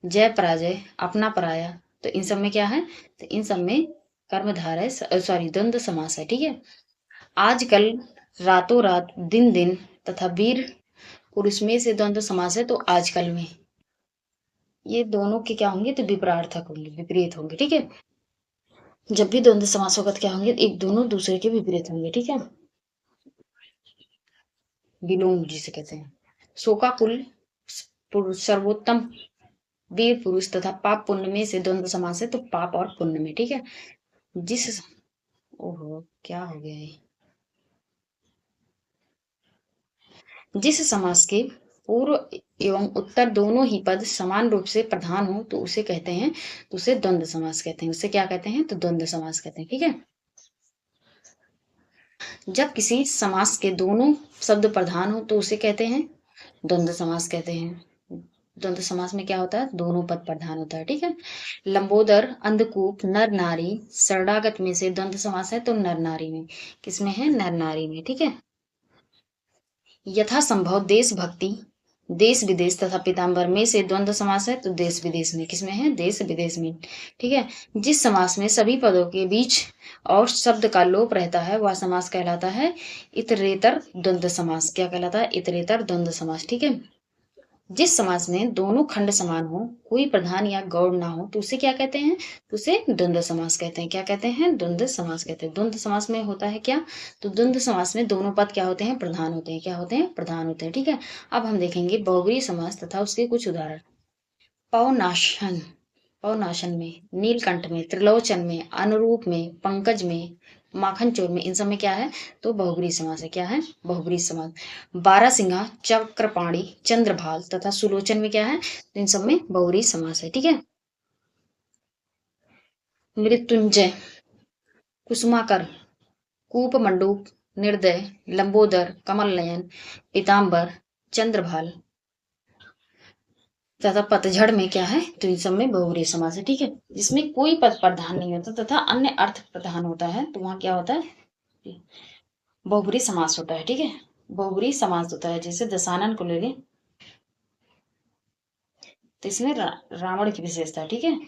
जय पराजय, अपना पराया, तो इन सब में क्या है? तो इन सब में कर्मधारय, सॉरी द्वंद्व समास है। ठीक है, आजकल, रातों रात, दिन दिन तथा वीर पुरुष में से द्वंद्व समास है तो आजकल में, ये दोनों के क्या होंगे? तो विपरार्थक होंगे, विपरीत होंगे। ठीक है, जब भी द्वंद्व समास होगा तो क्या होंगे? एक दोनों दूसरे के विपरीत होंगे। ठीक है, विलोम जिसे कहते हैं। शोकाकुल, सर्वोत्तम, वीर पुरुष तथा पाप पुण्य में से द्वंद्व समास है तो पाप और पुण्य में। ठीक है, जिस, ओहो क्या हो गया है, जिस समास के पूर्व एवं उत्तर दोनों ही पद समान रूप से प्रधान हो तो उसे कहते हैं, तो उसे द्वंद्व समास कहते हैं। उसे क्या कहते हैं? तो द्वंद्व समास कहते हैं। ठीक है, जब किसी समास के दोनों शब्द प्रधान हो तो उसे कहते हैं द्वंद्व समास कहते हैं। द्वंद्व समास में क्या होता है? दोनों पद प्रधान होता है। ठीक है, लंबोदर, अंधकूप, नर नारी, शरणागत में से द्वंद्व समास है तो नर नारी में, किसमें है? नर नारी में। ठीक है, यथा संभव, देशभक्ति, देश विदेश तथा पीताम्बर में से द्वंद्व समास है तो देश विदेश में, किसमें है? देश विदेश में। ठीक है, जिस समास में सभी पदों के बीच और शब्द का लोप रहता है वह समास कहलाता है इतरेतर द्वंद्व समास। क्या कहलाता है? इतरेतर द्वंद्व समास। ठीक है, जिस समास में दोनों खंड समान हो, कोई प्रधान या गौड़ ना हो तो उसे क्या कहते हैं? तो उसे द्वंद्व समास कहते हैं। क्या कहते हैं? द्वंद्व समास कहते हैं। द्वंद्व समास में होता है क्या? तो द्वंद्व समास में दोनों पद क्या होते हैं? प्रधान होते हैं। क्या होते हैं? प्रधान होते हैं। ठीक है, अब हम देखेंगे बहुव्रीहि समास तथा उसके कुछ उदाहरण। पवनाशन, पवनाशन में, नीलकंठ में, त्रिलोचन में, अनुरूप में, पंकज में, माखन चोर में, इन सब में क्या है? तो बहुव्रीहि समास है। क्या है? बहुव्रीहि समास। बारहसिंहा, चक्रपाणी, चंद्रभाल तथा सुलोचन में क्या है? तो इन सब में बहुव्रीहि समास है। ठीक है, मृत्युंजय, कुसुमाकर, कूपमंडूक, निर्दय, लंबोदर, कमल नयन, पीताम्बर, चंद्रभाल, तथा पतझड़ में क्या है, तो इन सब में बहुब्रीहि समास है, ठीक है। जिसमें कोई पद प्रधान नहीं होता तथा अन्य अर्थ प्रधान होता है, तो वहां क्या होता है, बहुब्रीहि समास होता है, ठीक है। बहुब्रीहि समास होता है। जैसे दशानन को ले लें, तो इसमें रावण की विशेषता है, ठीक है।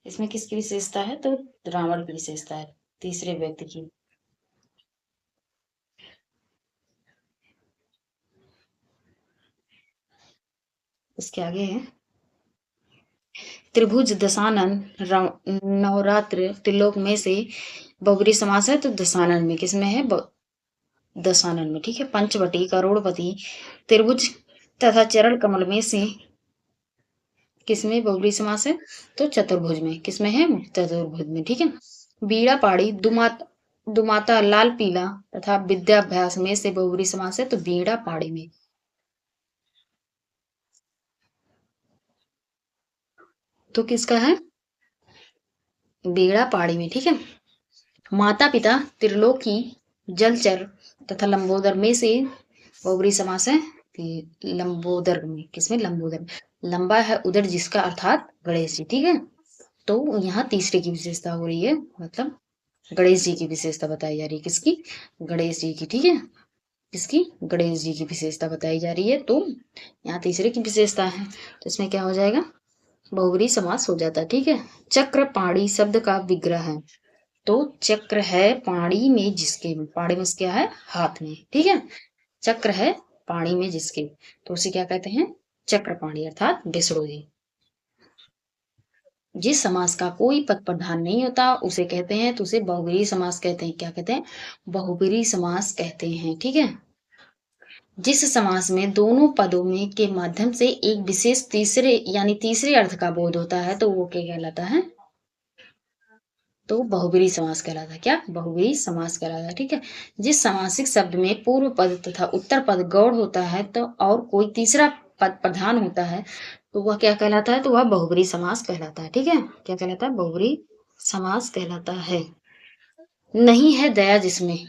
इसमें किसकी विशेषता है, तो रावण की विशेषता है, तीसरे व्यक्ति की। इसके आगे है त्रिभुज दशानन नवरात्र त्रिलोक में से बहुब्रीहि समास है, तो दशानन में, किसमें है, दशानन में, ठीक है। पंचवटी, करोड़पति, त्रिभुज तथा चरण कमल में से किसमें बहुब्रीहि समास है, तो चतुर्भुज में, किसमें है, चतुर्भुज में, ठीक है। बीड़ा पाड़ी, दुमाता, लाल पीला तथा विद्याभ्यास में से बहुब्रीहि समास है, तो बीड़ा पाड़ी में। तो किसका है, बीड़ा पाड़ी में, ठीक है। माता पिता, त्रिलोकी, जलचर तथा लंबोदर में से बहुब्रीहि समास है, लंबोदर में, किसमें, लंबोदर में। लंबा है उदर जिसका, अर्थात गणेश जी, ठीक है। तो यहाँ तीसरे की विशेषता हो रही है, मतलब गणेश जी की विशेषता बताई जा रही है, किसकी, गणेश जी की, ठीक है। किसकी, गणेश जी की विशेषता बताई जा रही है, तो यहाँ तीसरे की विशेषता है, तो इसमें क्या हो जाएगा, बहुब्रीहि समास हो जाता है, ठीक है। चक्र पाणी शब्द का विग्रह है, तो चक्र है पाणी में जिसके, पाणी में क्या है, हाथ में, ठीक है। चक्र है पाणी में जिसके, तो उसे क्या कहते हैं, चक्र पाणी, अर्थात विष्णु। जिस समास का कोई पद प्रधान नहीं होता उसे कहते हैं, तो उसे बहुब्रीहि समास कहते हैं। क्या कहते हैं, बहुब्रीहि समास कहते हैं, ठीक है। जिस समास में दोनों पदों में के माध्यम से एक विशेष तीसरे यानी तीसरे अर्थ का बोध होता है, तो वो क्या कहलाता है, तो बहुब्रीहि समास कहलाता है। क्या, बहुब्रीहि समास कहलाता है, ठीक है। जिस समासिक शब्द में पूर्व पद तथा उत्तर पद गौड़ होता है, तो और कोई तीसरा पद प्रधान होता है, तो वह क्या कहलाता है, तो वह बहुब्रीहि समास कहलाता है, ठीक है। क्या कहलाता है, बहुब्रीहि समास कहलाता है। नहीं है दया जिसमें,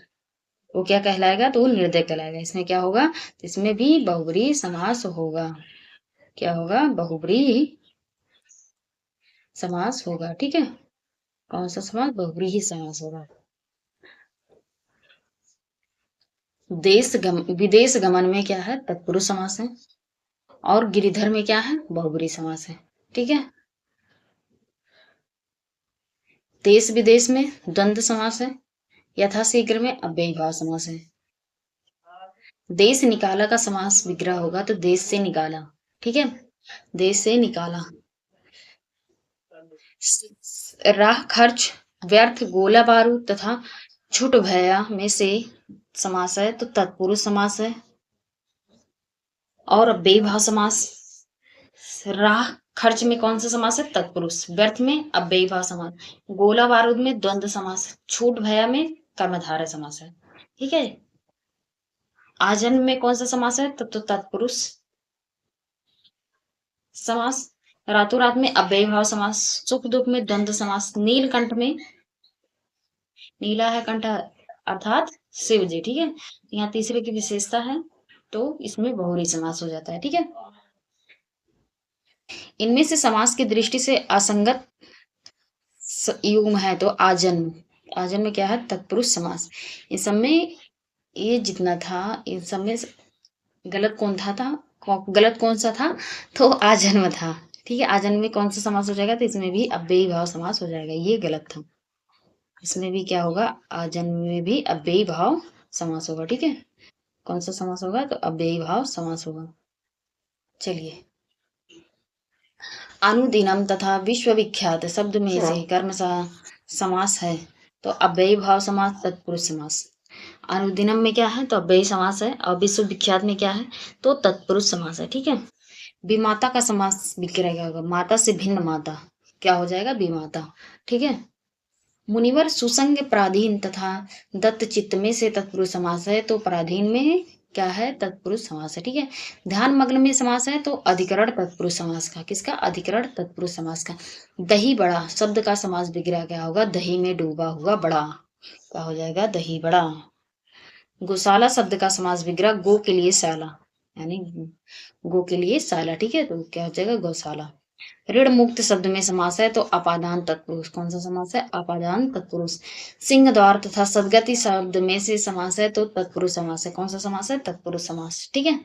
वो क्या कहलाएगा, तो वो निर्दय कहलाएगा। इसमें क्या होगा, इसमें भी बहुब्रीहि समास होगा। क्या होगा, बहुब्रीहि समास होगा, ठीक है। कौन सा समास, बहुब्रीहि समास होगा। विदेश गमन में क्या है, तत्पुरुष समास है। और गिरिधर में क्या है, बहुब्रीहि समास है, ठीक है। देश विदेश में द्वंद्व समास है। यथाशीघ्र में अव्ययीभाव समास है। देश निकाला का समास विग्रह होगा, तो देश से निकाला, ठीक है। देश से निकाला। राह खर्च, व्यर्थ, गोला बारूद तथा छुट भया में से समास है, तो तत्पुरुष समास है। और अव्ययीभाव समास, राह खर्च में कौन सा समास है, तत्पुरुष। व्यर्थ में अव्ययीभाव समास। गोला बारूद में द्वंद्व समास। छूट भया में कर्मधारय समास है, ठीक है। आजन्म में कौन सा समास है, तब तो तत्पुरुष समास। रातों रात में अव्ययीभाव समास। सुख दुख में द्वंद्व समास। नीलकंठ में, नीला है कंठ अर्थात शिव जी, ठीक है। यहाँ तीसरे की विशेषता है, तो इसमें बहुब्रीहि समास हो जाता है, ठीक है। इनमें से समास की दृष्टि से असंगत युग्म है, तो आजन्म। आजन्म में क्या है, तत्पुरुष समास। इन सब में ये जितना था, इन सब में गलत गलत कौन सा था, तो आजन्म था, ठीक है। आजन्म में कौन सा समास हो जाएगा, तो इसमें भी अव्ययीभाव समास हो जाएगा, ये गलत था। इसमें भी क्या होगा, आजन्म में भी अव्ययीभाव समास होगा, ठीक है। कौन सा समास होगा, तो अव्ययीभाव समास होगा। चलिए, अनुदिनम तथा विश्वविख्यात शब्द में से कर्म समास है, तो अव्ययीभाव समास, तत्पुरुष समास। अनुदिनम में क्या है, तो अव्ययी समास है। और विश्वविख्यात में क्या है, तो तत्पुरुष समास है, ठीक है। विमाता का समास विग्रह क्या होगा, माता से भिन्न माता, क्या हो जाएगा, विमाता, ठीक है। मुनिवर सुसंग प्राधीन तथा दत्त चित्त में से तत्पुरुष समास है, तो प्राधीन में क्या है, तत्पुरुष समास है, ठीक है। ध्यान मग्न में समास है, तो अधिकरण तत्पुरुष समास का, किसका, अधिकरण तत्पुरुष समास का। दही बड़ा शब्द का समास विग्रह क्या होगा, दही में डूबा हुआ बड़ा, क्या हो जाएगा, दही बड़ा। गौशाला शब्द का समास विग्रह, गो के लिए शाला, यानी गो के लिए शाला, ठीक है, तो क्या हो जाएगा गौशाला। ऋण मुक्त शब्द में समास है तो अपादान तत्पुरुष, कौन सा समास है, अपादान तत्पुरुष। सिंह द्वार तथा सदगति शब्द में से समास है तो तत्पुरुष समास है, कौन सा समास है, तत्पुरुष समास, ठीक है।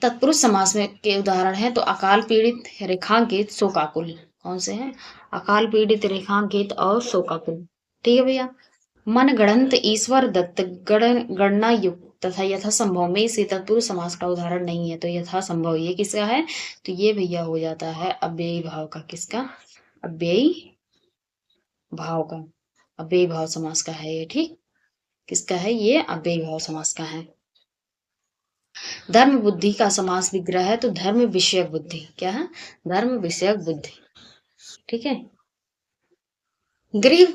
तत्पुरुष समास में के उदाहरण है तो अकाल पीड़ित, रेखांकित, शोकाकुल, कौन से हैं, अकाल पीड़ित, रेखांकित और शोकाकुल, ठीक है भैया। मन गणंत, ईश्वर दत्त, गणना युक्त तथा यथा संभव में से तत्पुरुष समास का उदाहरण नहीं है तो यथा संभव ये किसका है, तो ये भैया हो जाता है अव्ययी भाव का, किसका, अव्ययी भाव का, अव्ययी भाव समास का है ये, ठीक, किसका है ये, अव्ययी भाव समास का है। धर्म बुद्धि का समास विग्रह है तो धर्म विषयक बुद्धि, क्या है, धर्म विषयक बुद्धि, ठीक है। गृह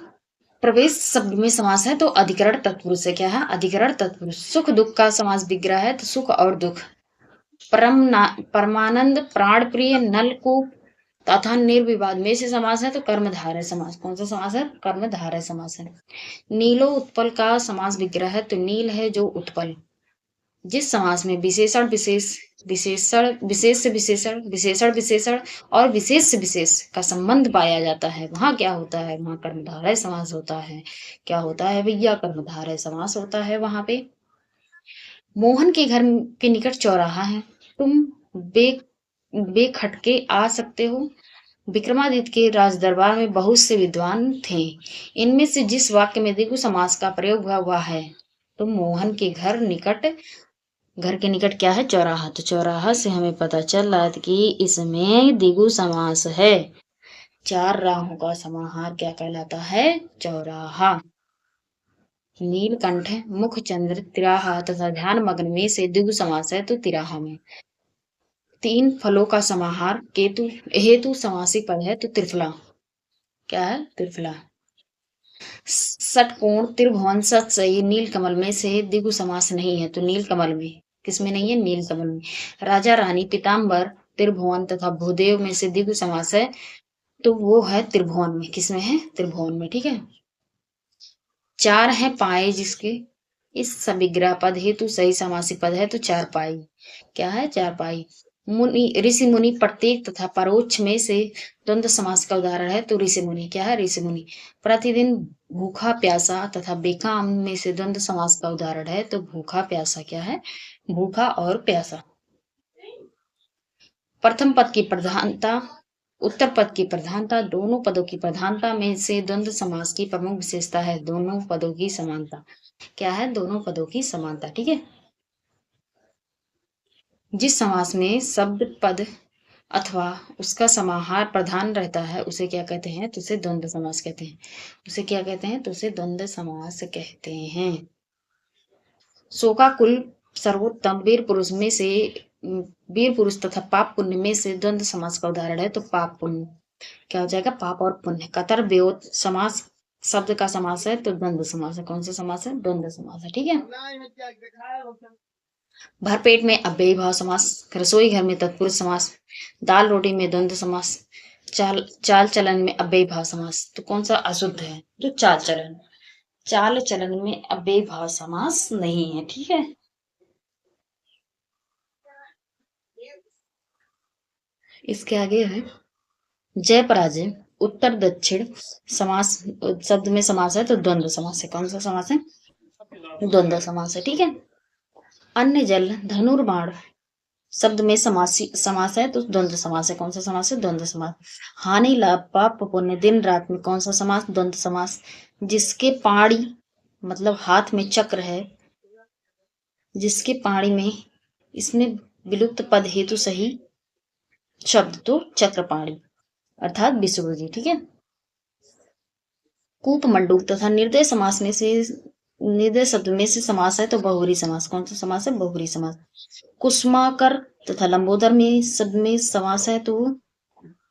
प्रवेश शब्द में समास है तो अधिकरण तत्पुरुष है, क्या है, अधिकरण तत्पुरुष। सुख दुख का समास विग्रह है तो सुख और दुख। परमानंद, प्राण प्रिय, नलकूप तथा निर्विवाद में से समास है तो कर्मधारय समास, कौन सा समास है, कर्मधारय समास है। नीलो उत्पल का समास विग्रह है तो नील है जो उत्पल। जिस समास में विशेषण विशेष, विशेषण विशेष से विशेषण, विशेषण विशेषण और विशेष से विशेष का संबंध पाया जाता है वहां क्या होता है, वहां कर्मधारय समास होता है। क्या होता है भैया, कर्मधारय समास होता है वहां पे। मोहन के घर के निकट चौराहा है, तुम बे बेखटके आ सकते हो। विक्रमादित्य के राज दरबार में बहुत से विद्वान थे। इनमें से जिस वाक्य में द्विगु समास का प्रयोग हुआ है तो मोहन के घर के निकट क्या है, चौराहा, तो चौराहा से हमें पता चल रहा है कि इसमें द्विगु समास है। चार राहों का समाहार क्या कहलाता है, चौराहा। नीलकंठ, मुखचंद्र, तिराहा तथा ध्यान मग्न में से द्विगु समास है तो तिराहा में। तीन फलों का समाहार केतु हेतु समासी पद है तो त्रिफला, क्या है, त्रिफला। षटकोण, त्रिभुवन, सतसई, नीलकमल में से द्विगु समास नहीं है तो नीलकमल में, किसमें नहीं है, नीलकमल में। राजा रानी, पीताम्बर, त्रिभुवन तथा भूदेव में से द्विगु समास है तो वो है त्रिभुवन में, किसमें है, त्रिभुवन में, ठीक है। चार है पाए जिसके, इस सविग्रह पद हेतु सही समासी पद है तो चार पाई, क्या है, चार पाई। मुनि, ऋषि मुनि, प्रत्येक तथा परोक्ष में से द्वंद्व समास का उदाहरण है तो ऋषि मुनि, क्या है, ऋषि मुनि। प्रतिदिन भूखा प्यासा तथा बेकाम में से द्वंद्व समास का उदाहरण है तो भूखा प्यासा, क्या है, भूखा और प्यासा। प्रथम पद की प्रधानता, उत्तर पद की प्रधानता, दोनों पदों की प्रधानता में से द्वंद्व समास की प्रमुख विशेषता है दोनों पदों की समानता, क्या है, दोनों पदों की समानता, ठीक है। जिस समास में शब्द पद अथवा उसका समाहार प्रधान रहता है उसे क्या कहते हैं, तो उसे द्वंद्व समास कहते हैं, उसे क्या कहते हैं, तो उसे द्वंद्व समास कहते हैं। शोकाकुल सर्वोत्तम वीर पुरुष में से, वीर पुरुष तथा पाप पुण्य में से द्वंद्व समास का उदाहरण है तो पाप पुण्य, क्या हो जाएगा, पाप और पुण्य। कतर व्योत समास शब्द का समास है तो द्वंद्व समास है, कौन सा समास है, द्वंद्व समास है, ठीक है। भरपेट में अव्ययी भाव समास, रसोई घर में तत्पुरुष समास, दाल रोटी में द्वंद्व समास, चाल चाल चलन में अव्ययी भाव समास, तो कौन सा अशुद्ध है, तो चाल चलन, चाल चलन में अव्ययी भाव समास नहीं है, ठीक है। इसके आगे है जय पराजय, उत्तर दक्षिण समास शब्द में समास है तो द्वंद्व समास है, कौन सा समास है, द्वंद्व समास है, ठीक है। अन्य जल, धनुर्बाण शब्द में समास है तो द्वंद्व समास है, कौन सा समास है, द्वंद्व समास। हानि लाभ पाप पुण्य दिन रात में कौन सा समास, द्वंद्व समास। जिसके पाड़ी मतलब हाथ में चक्र है, जिसके पाड़ी में, इसमें विलुप्त पद हेतु सही शब्द तो चक्रपाणी अर्थात विष्णु जी, ठीक है। कूप मंडूक तथा निर्दय समास में से, निर्दय शब्द में से समास है तो बहुरी समास, कौन सा समास है, बहुरी समास। कुसुमाकर तथा लंबोदर में शब्द में समास है तो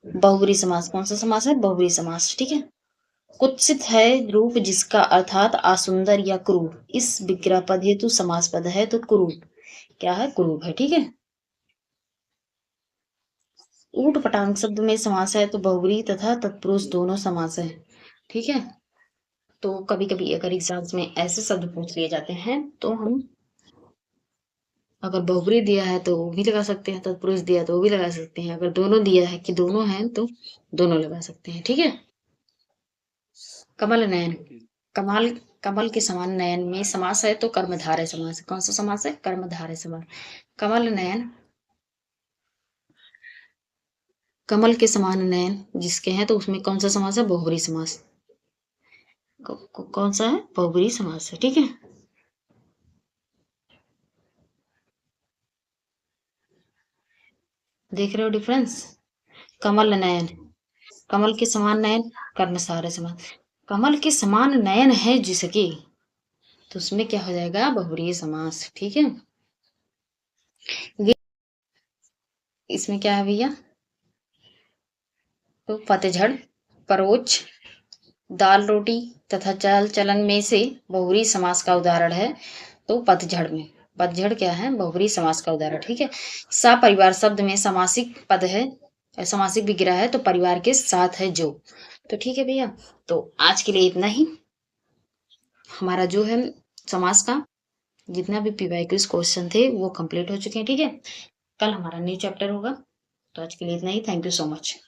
बहुरी समास, कौन सा समास है, बहुरी समास, ठीक है। कुत्सित है रूप जिसका अर्थात असुंदर या क्रूर, इस विग्रह पद हेतु समास पद है तो कुरूप, क्या है, कुरूप है, ठीक है। ऊट पटांग शब्द में समास है तो बहुरी तथा तत्पुरुष दोनों समास है, ठीक है। तो कभी कभी अगर एग्जाम्स में ऐसे शब्द पूछ लिए जाते हैं तो हम अगर बहुब्री दिया है तो वो भी लगा सकते हैं, तत्पुरुष दिया तो वो भी लगा सकते हैं, अगर दोनों दिया है कि दोनों हैं तो दोनों लगा सकते हैं। ठीक है। कमल नयन। कमल कमल के समान नयन में समास है तो कर्मधारय समास है। कौन सा समास है? कर्मधारय समास। कमल नयन, कमल के समान नयन जिसके हैं तो उसमें कौन सा समास है? बहुब्री समास। कौन सा है? बहुब्री समास है। ठीक है। देख रहे हो डिफरेंस? कमल नयन, कमल के समान नयन, कर्मधारय समास। कमल के समान नयन है जिसके, तो उसमें क्या हो जाएगा? बहुब्री समास। ठीक है। इसमें क्या है भैया? तो पतझड़, परोज, दाल रोटी तथा चाल चलन में से बहुब्री समास का उदाहरण है तो पतझड़ में। पतझड़ क्या है? बहुब्री समास का उदाहरण। ठीक है। सपरिवार शब्द में समासिक पद है, समासिक विग्रह है तो परिवार के साथ है जो। तो ठीक है भैया, तो आज के लिए इतना ही। हमारा जो है समास का जितना भी पीवाईक्यूज क्वेश्चन थे वो कंप्लीट हो चुके हैं। ठीक है। कल हमारा न्यू चैप्टर होगा। तो आज के लिए इतना ही। Thank you so much.